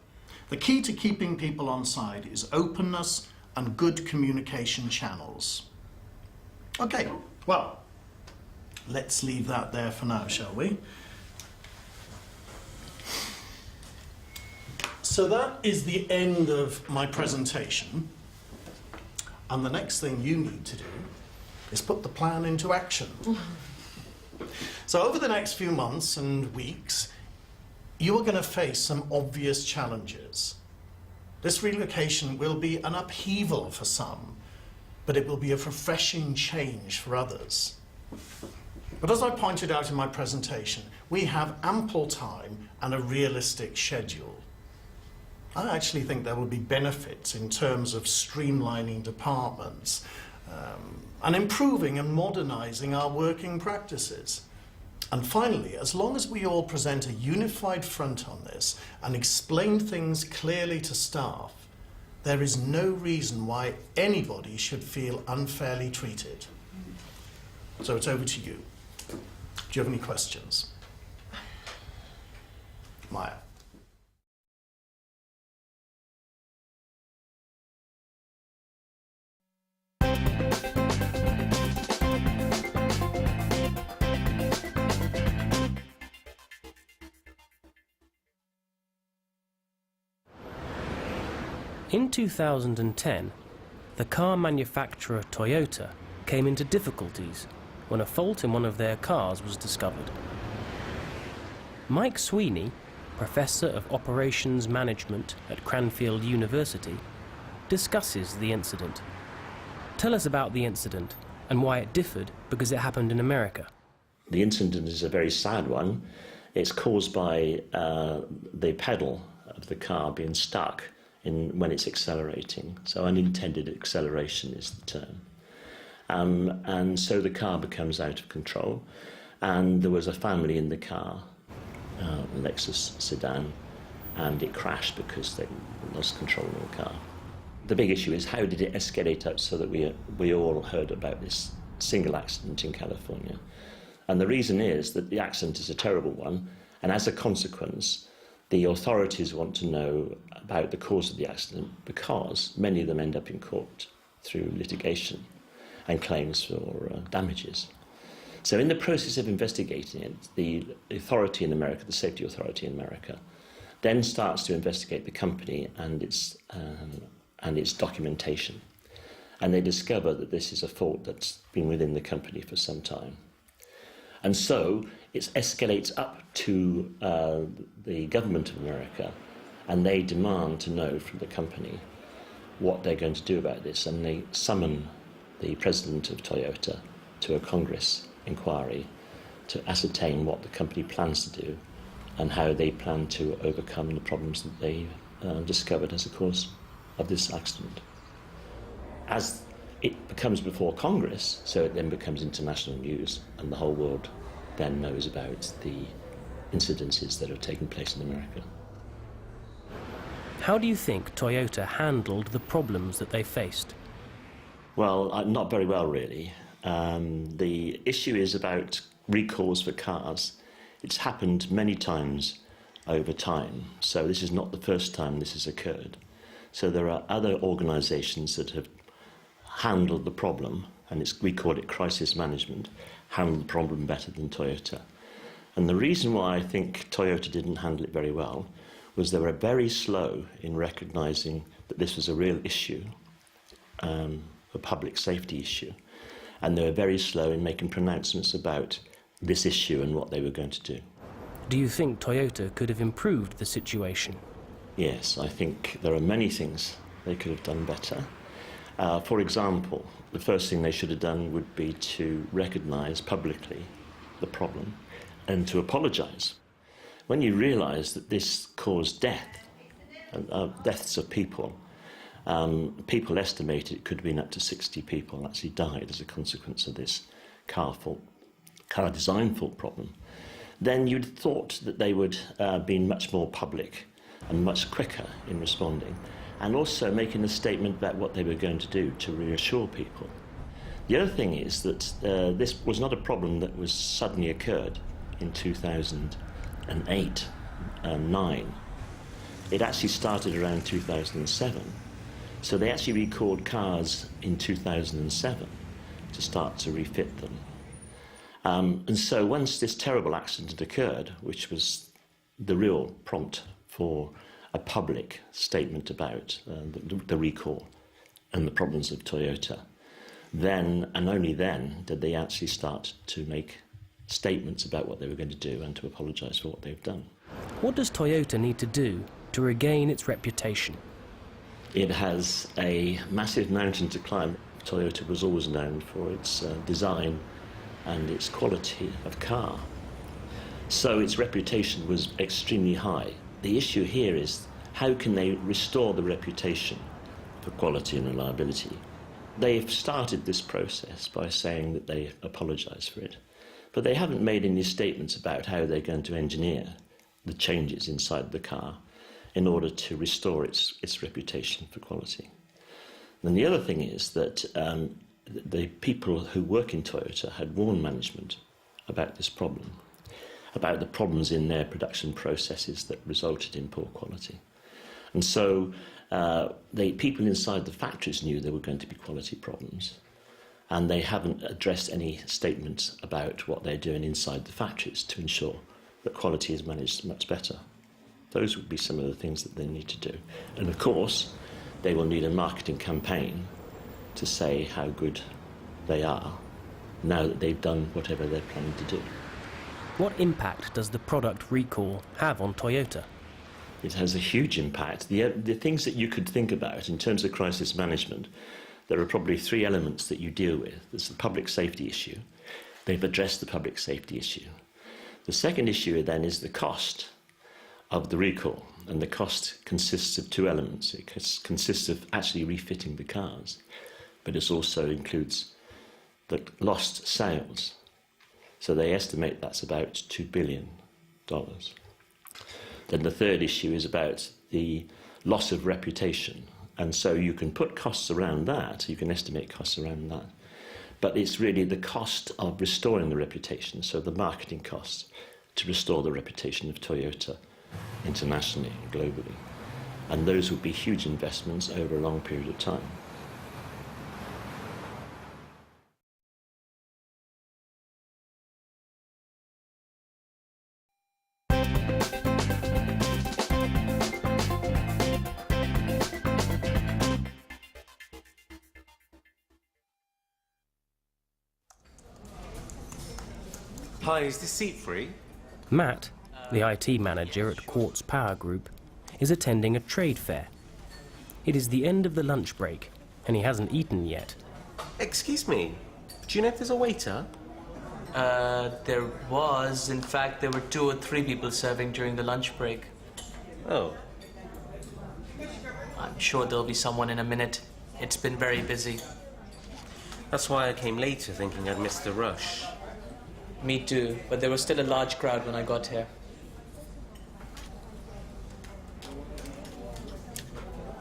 the key to keeping people on side is openness and good communication channels. Okay, well, let's leave that there for now, shall we? So that is the end of my presentation. And the next thing you need to do is put the plan into action. So over the next few months and weeks, you are going to face some obvious challenges. This relocation will be an upheaval for some, but it will be a refreshing change for others. But as I pointed out in my presentation, we have ample time and a realistic schedule. I actually think there will be benefits in terms of streamlining departments and improving and modernising our working practices. And finally, as long as we all present a unified front on this and explain things clearly to staff, there is no reason why anybody should feel unfairly treated. So it's over to you. Do you have any questions? Maya. In 2010, the car manufacturer Toyota came into difficulties when a fault in one of their cars was discovered. Mike Sweeney, Professor of Operations Management at Cranfield University, discusses the incident. Tell us about the incident and why it differed because it happened in America. The incident is a very sad one. It's caused by the pedal of the car being stuck when it's accelerating. So unintended acceleration is the term. And so the car becomes out of control. And there was a family in the car, a Lexus sedan, and it crashed because they lost control of the car. The big issue is how did it escalate up so that we all heard about this single accident in California. And the reason is that the accident is a terrible one, and as a consequence, the authorities want to know about the cause of the accident because many of them end up in court through litigation and claims for damages. So in the process of investigating it, the authority in America, the safety authority in America, then starts to investigate the company and its documentation. And they discover that this is a fault that's been within the company for some time. And so it escalates up to the government of America, and they demand to know from the company what they're going to do about this. And they summon the president of Toyota to a Congress inquiry to ascertain what the company plans to do and how they plan to overcome the problems that they discovered as a cause of this accident. As it becomes before Congress, so it then becomes international news, and the whole world then knows about the incidences that have taken place in America. How do you think Toyota handled the problems that they faced? Well, not very well, really. The issue is about recalls for cars. It's happened many times over time, so this is not the first time this has occurred. So there are other organisations that have handled the problem, and we call it crisis management, handled the problem better than Toyota. And the reason why I think Toyota didn't handle it very well was they were very slow in recognising that this was a real issue, a public safety issue, and they were very slow in making pronouncements about this issue and what they were going to do. Do you think Toyota could have improved the situation? Yes, I think there are many things they could have done better. For example, the first thing they should have done would be to recognise publicly the problem and to apologise. When you realise that this caused deaths of people, people estimate it could have been up to 60 people actually died as a consequence of this car design fault problem, then you'd thought that they would be much more public and much quicker in responding, and also making a statement about what they were going to do to reassure people. The other thing is that this was not a problem that was suddenly occurred in 2008 and 2009. It actually started around 2007. So they actually recalled cars in 2007 to start to refit them. And so once this terrible accident occurred, which was the real prompt for a public statement about the recall and the problems of Toyota, then and only then did they actually start to make statements about what they were going to do and to apologise for what they've done. What does Toyota need to do to regain its reputation? It has a massive mountain to climb. Toyota was always known for its design and its quality of car. So its reputation was extremely high. The issue here is how can they restore the reputation for quality and reliability? They've started this process by saying that they apologise for it, but they haven't made any statements about how they're going to engineer the changes inside the car in order to restore its reputation for quality. And the other thing is that the people who work in Toyota had warned management about this problem, about the problems in their production processes that resulted in poor quality. And so the people inside the factories knew there were going to be quality problems, and they haven't addressed any statements about what they're doing inside the factories to ensure that quality is managed much better. Those would be some of the things that they need to do. And of course, they will need a marketing campaign to say how good they are now that they've done whatever they're planning to do. What impact does the product recall have on Toyota? It has a huge impact. The things that you could think about in terms of crisis management, there are probably 3 elements that you deal with. There's the public safety issue. They've addressed the public safety issue. The second issue then is the cost of the recall, and the cost consists of 2 elements. It consists of actually refitting the cars, but it also includes the lost sales. So they estimate that's about $2 billion. Then the third issue is about the loss of reputation, and so you can put costs around that, you can estimate costs around that, but it's really the cost of restoring the reputation, so the marketing costs to restore the reputation of Toyota internationally and globally. And those would be huge investments over a long period of time. Hi, is this seat free? Matt, the IT manager at Quartz Power Group, is attending a trade fair. It is the end of the lunch break, and he hasn't eaten yet. Excuse me, do you know if there's a waiter? There was. In fact, there were 2 or 3 people serving during the lunch break. Oh. I'm sure there'll be someone in a minute. It's been very busy. That's why I came later, thinking I'd missed the rush. Me too, but there was still a large crowd when I got here.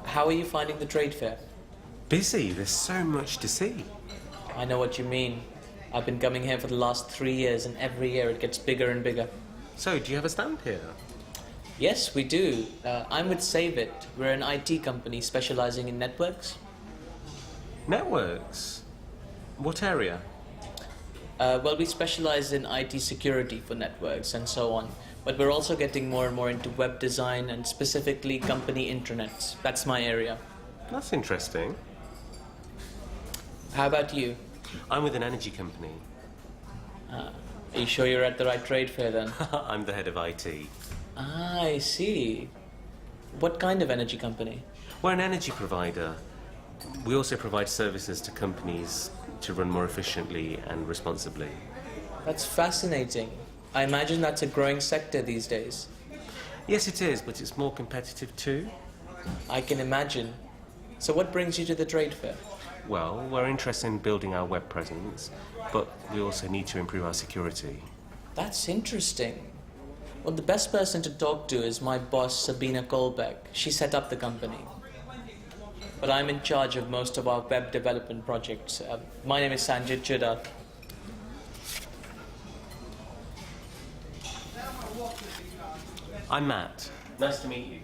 How are you finding the trade fair? Busy, there's so much to see. I know what you mean. I've been coming here for the last 3 years, and every year it gets bigger and bigger. So, do you have a stand here? Yes, we do. I'm with Save It. We're an IT company specializing in networks. Networks? What area? Well, we specialize in IT security for networks and so on. But we're also getting more and more into web design and specifically company intranets. That's my area. That's interesting. How about you? I'm with an energy company. Are you sure you're at the right trade fair then? I'm the head of IT. Ah, I see. What kind of energy company? We're an energy provider. We also provide services to companies to run more efficiently and responsibly. That's fascinating. I imagine that's a growing sector these days. Yes, it is, but it's more competitive too. I can imagine. So what brings you to the trade fair? Well, we're interested in building our web presence, but we also need to improve our security. That's interesting. Well, the best person to talk to is my boss, Sabina Kolbeck. She set up the company. But I'm in charge of most of our web development projects. My name is Sanjay Chudar. I'm Matt. Nice to meet you.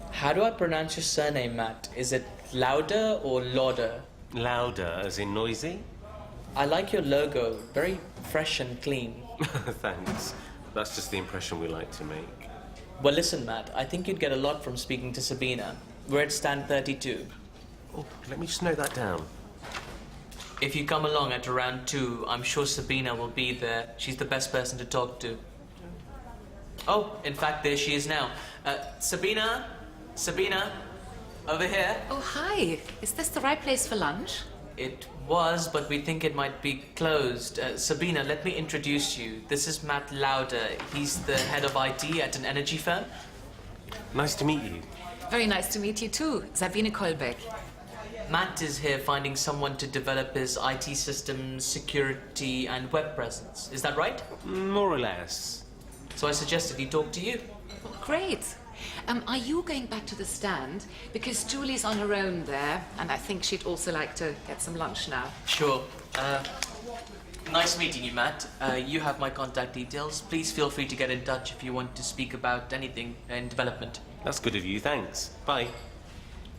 How do I pronounce your surname, Matt? Is it Lauder or Lauder? Louder, as in noisy? I like your logo. Very fresh and clean. Thanks. That's just the impression we like to make. Well, listen, Matt, I think you'd get a lot from speaking to Sabina. We're at stand 32. Oh, let me just note that down. If you come along at around 2, I'm sure Sabina will be there. She's the best person to talk to. Oh, in fact, there she is now. Sabina? Sabina? Over here? Oh, hi. Is this the right place for lunch? It was, but we think it might be closed. Sabina, let me introduce you. This is Matt Lauder. He's the head of IT at an energy firm. Nice to meet you. Very nice to meet you too, Sabine Kolbeck. Matt is here finding someone to develop his IT systems, security, and web presence. Is that right? More or less. So I suggested he talk to you. Oh, great. Are you going back to the stand? Because Julie's on her own there, and I think she'd also like to get some lunch now. Sure. Nice meeting you, Matt. You have my contact details. Please feel free to get in touch if you want to speak about anything in development. That's good of you, thanks. Bye.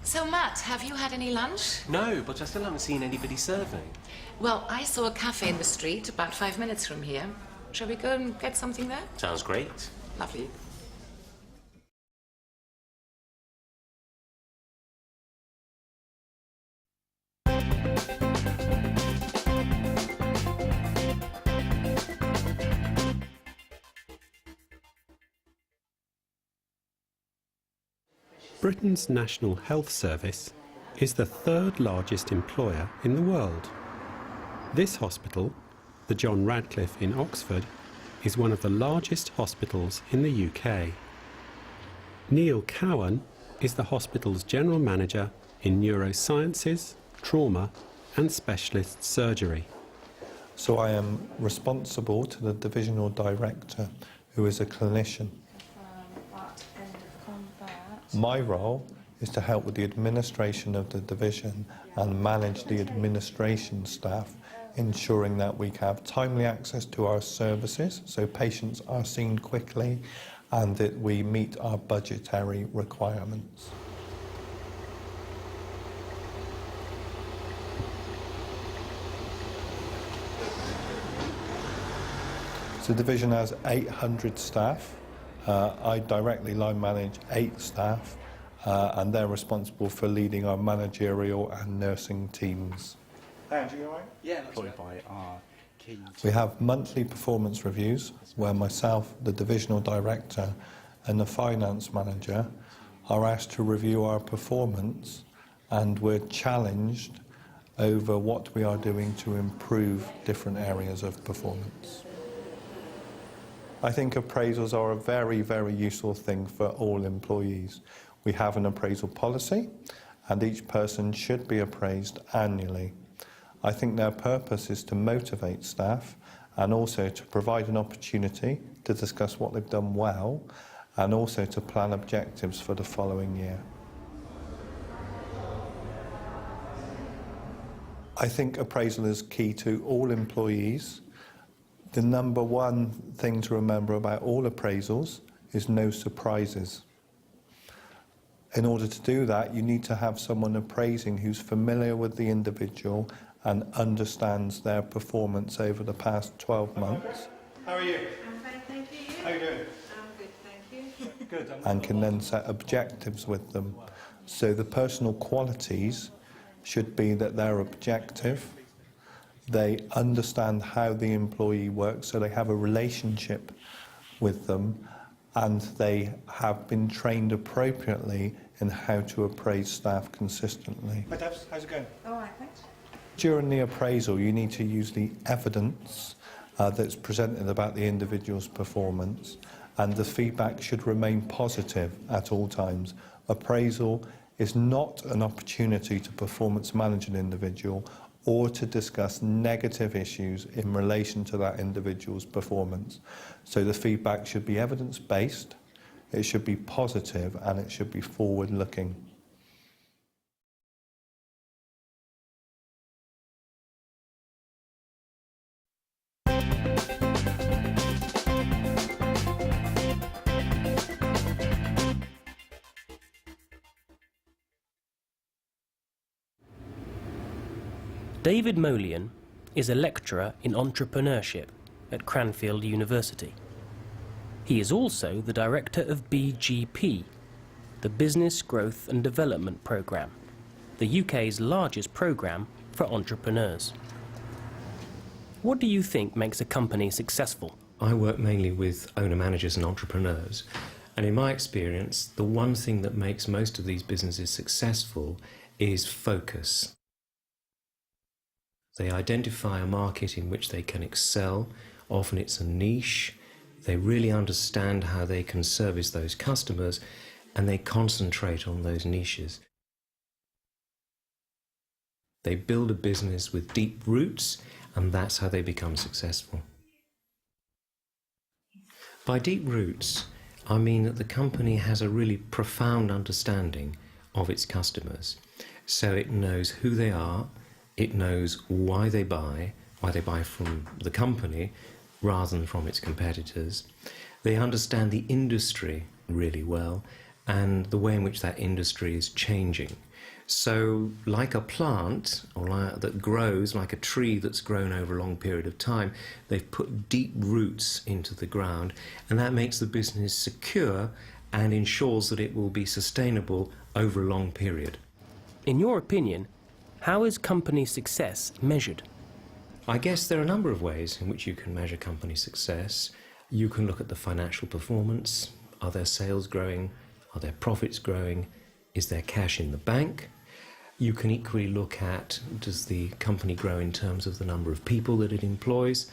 So, Matt, have you had any lunch? No, but I still haven't seen anybody serving. Well, I saw a cafe in the street about 5 minutes from here. Shall we go and get something there? Sounds great. Lovely. Britain's National Health Service is the third largest employer in the world. This hospital, the John Radcliffe in Oxford, is one of the largest hospitals in the UK. Neil Cowan is the hospital's general manager in neurosciences, trauma and specialist surgery. So I am responsible to the divisional director, who is a clinician. My role is to help with the administration of the division and manage the administration staff, ensuring that we have timely access to our services, so patients are seen quickly, and that we meet our budgetary requirements. So the division has 800 staff. I directly line manage 8 staff, and they're responsible for leading our managerial and nursing teams. Andrew, you all right? Yeah, employed by our key. We have monthly performance reviews where myself, the divisional director, and the finance manager are asked to review our performance, and we're challenged over what we are doing to improve different areas of performance. I think appraisals are a very, very useful thing for all employees. We have an appraisal policy, and each person should be appraised annually. I think their purpose is to motivate staff and also to provide an opportunity to discuss what they've done well and also to plan objectives for the following year. I think appraisal is key to all employees. The number one thing to remember about all appraisals is no surprises. In order to do that, you need to have someone appraising who's familiar with the individual and understands their performance over the past 12 months. How are you? I'm fine, thank you. How are you doing? I'm good, thank you. Good. And can then set objectives with them. So the personal qualities should be that they're objective, they understand how the employee works, so they have a relationship with them, and they have been trained appropriately in how to appraise staff consistently. Hi Debs, how's it going? All right, thanks. During the appraisal, you need to use the evidence that's presented about the individual's performance, and the feedback should remain positive at all times. Appraisal is not an opportunity to performance manage an individual or to discuss negative issues in relation to that individual's performance. So the feedback should be evidence-based, it should be positive, and it should be forward-looking. David Molian is a lecturer in entrepreneurship at Cranfield University. He is also the director of BGP, the Business Growth and Development Programme, the UK's largest programme for entrepreneurs. What do you think makes a company successful? I work mainly with owner-managers and entrepreneurs, and in my experience, the one thing that makes most of these businesses successful is focus. They identify a market in which they can excel. Often it's a niche. They really understand how they can service those customers, and they concentrate on those niches. They build a business with deep roots, and that's how they become successful. By deep roots, I mean that the company has a really profound understanding of its customers. So it knows who they are, it knows why they buy from the company rather than from its competitors. They understand the industry really well and the way in which that industry is changing. So like a plant that grows, like a tree that's grown over a long period of time, they've put deep roots into the ground, and that makes the business secure and ensures that it will be sustainable over a long period. In your opinion, how is company success measured? I guess there are a number of ways in which you can measure company success. You can look at the financial performance. Are their sales growing? Are their profits growing? is there cash in the bank? You can equally look at, does the company grow in terms of the number of people that it employs,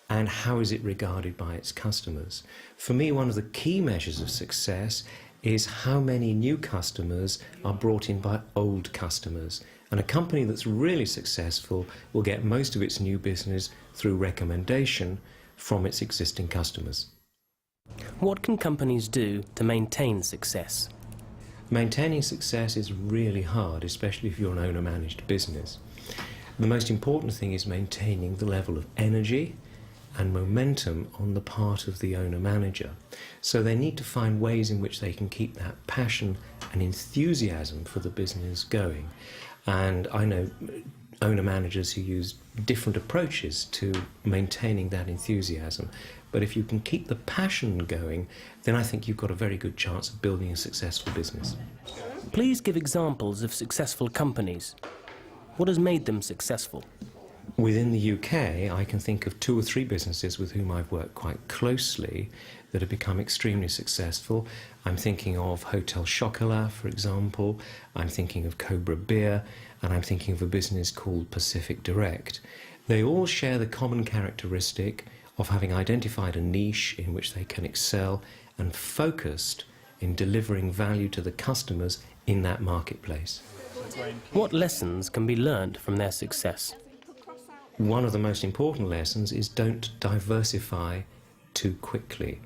and how is it regarded by its customers? For me, one of the key measures of success is how many new customers are brought in by old customers. And a company that's really successful will get most of its new business through recommendation from its existing customers. What can companies do to maintain success? Maintaining success is really hard, especially if you're an owner-managed business. The most important thing is maintaining the level of energy and momentum on the part of the owner-manager. So they need to find ways in which they can keep that passion and enthusiasm for the business going. And I know owner-managers who use different approaches to maintaining that enthusiasm. But if you can keep the passion going, then I think you've got a very good chance of building a successful business. Please give examples of successful companies. What has made them successful? Within the UK, I can think of 2 or 3 businesses with whom I've worked quite closely that have become extremely successful. I'm thinking of Hotel Chocolat, for example. I'm thinking of Cobra Beer, and I'm thinking of a business called Pacific Direct. They all share the common characteristic of having identified a niche in which they can excel and focused in delivering value to the customers in that marketplace. What lessons can be learned from their success? One of the most important lessons is don't diversify too quickly.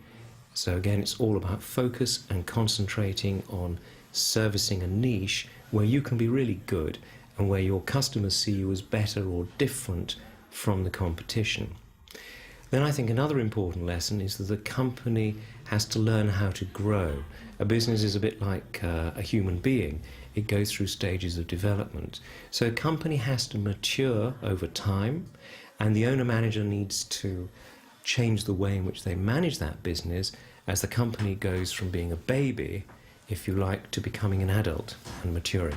So again, it's all about focus and concentrating on servicing a niche where you can be really good and where your customers see you as better or different from the competition. Then I think another important lesson is that the company has to learn how to grow. A business is a bit like a human being. It goes through stages of development. So a company has to mature over time, and the owner-manager needs to change the way in which they manage that business as the company goes from being a baby, if you like, to becoming an adult and maturing.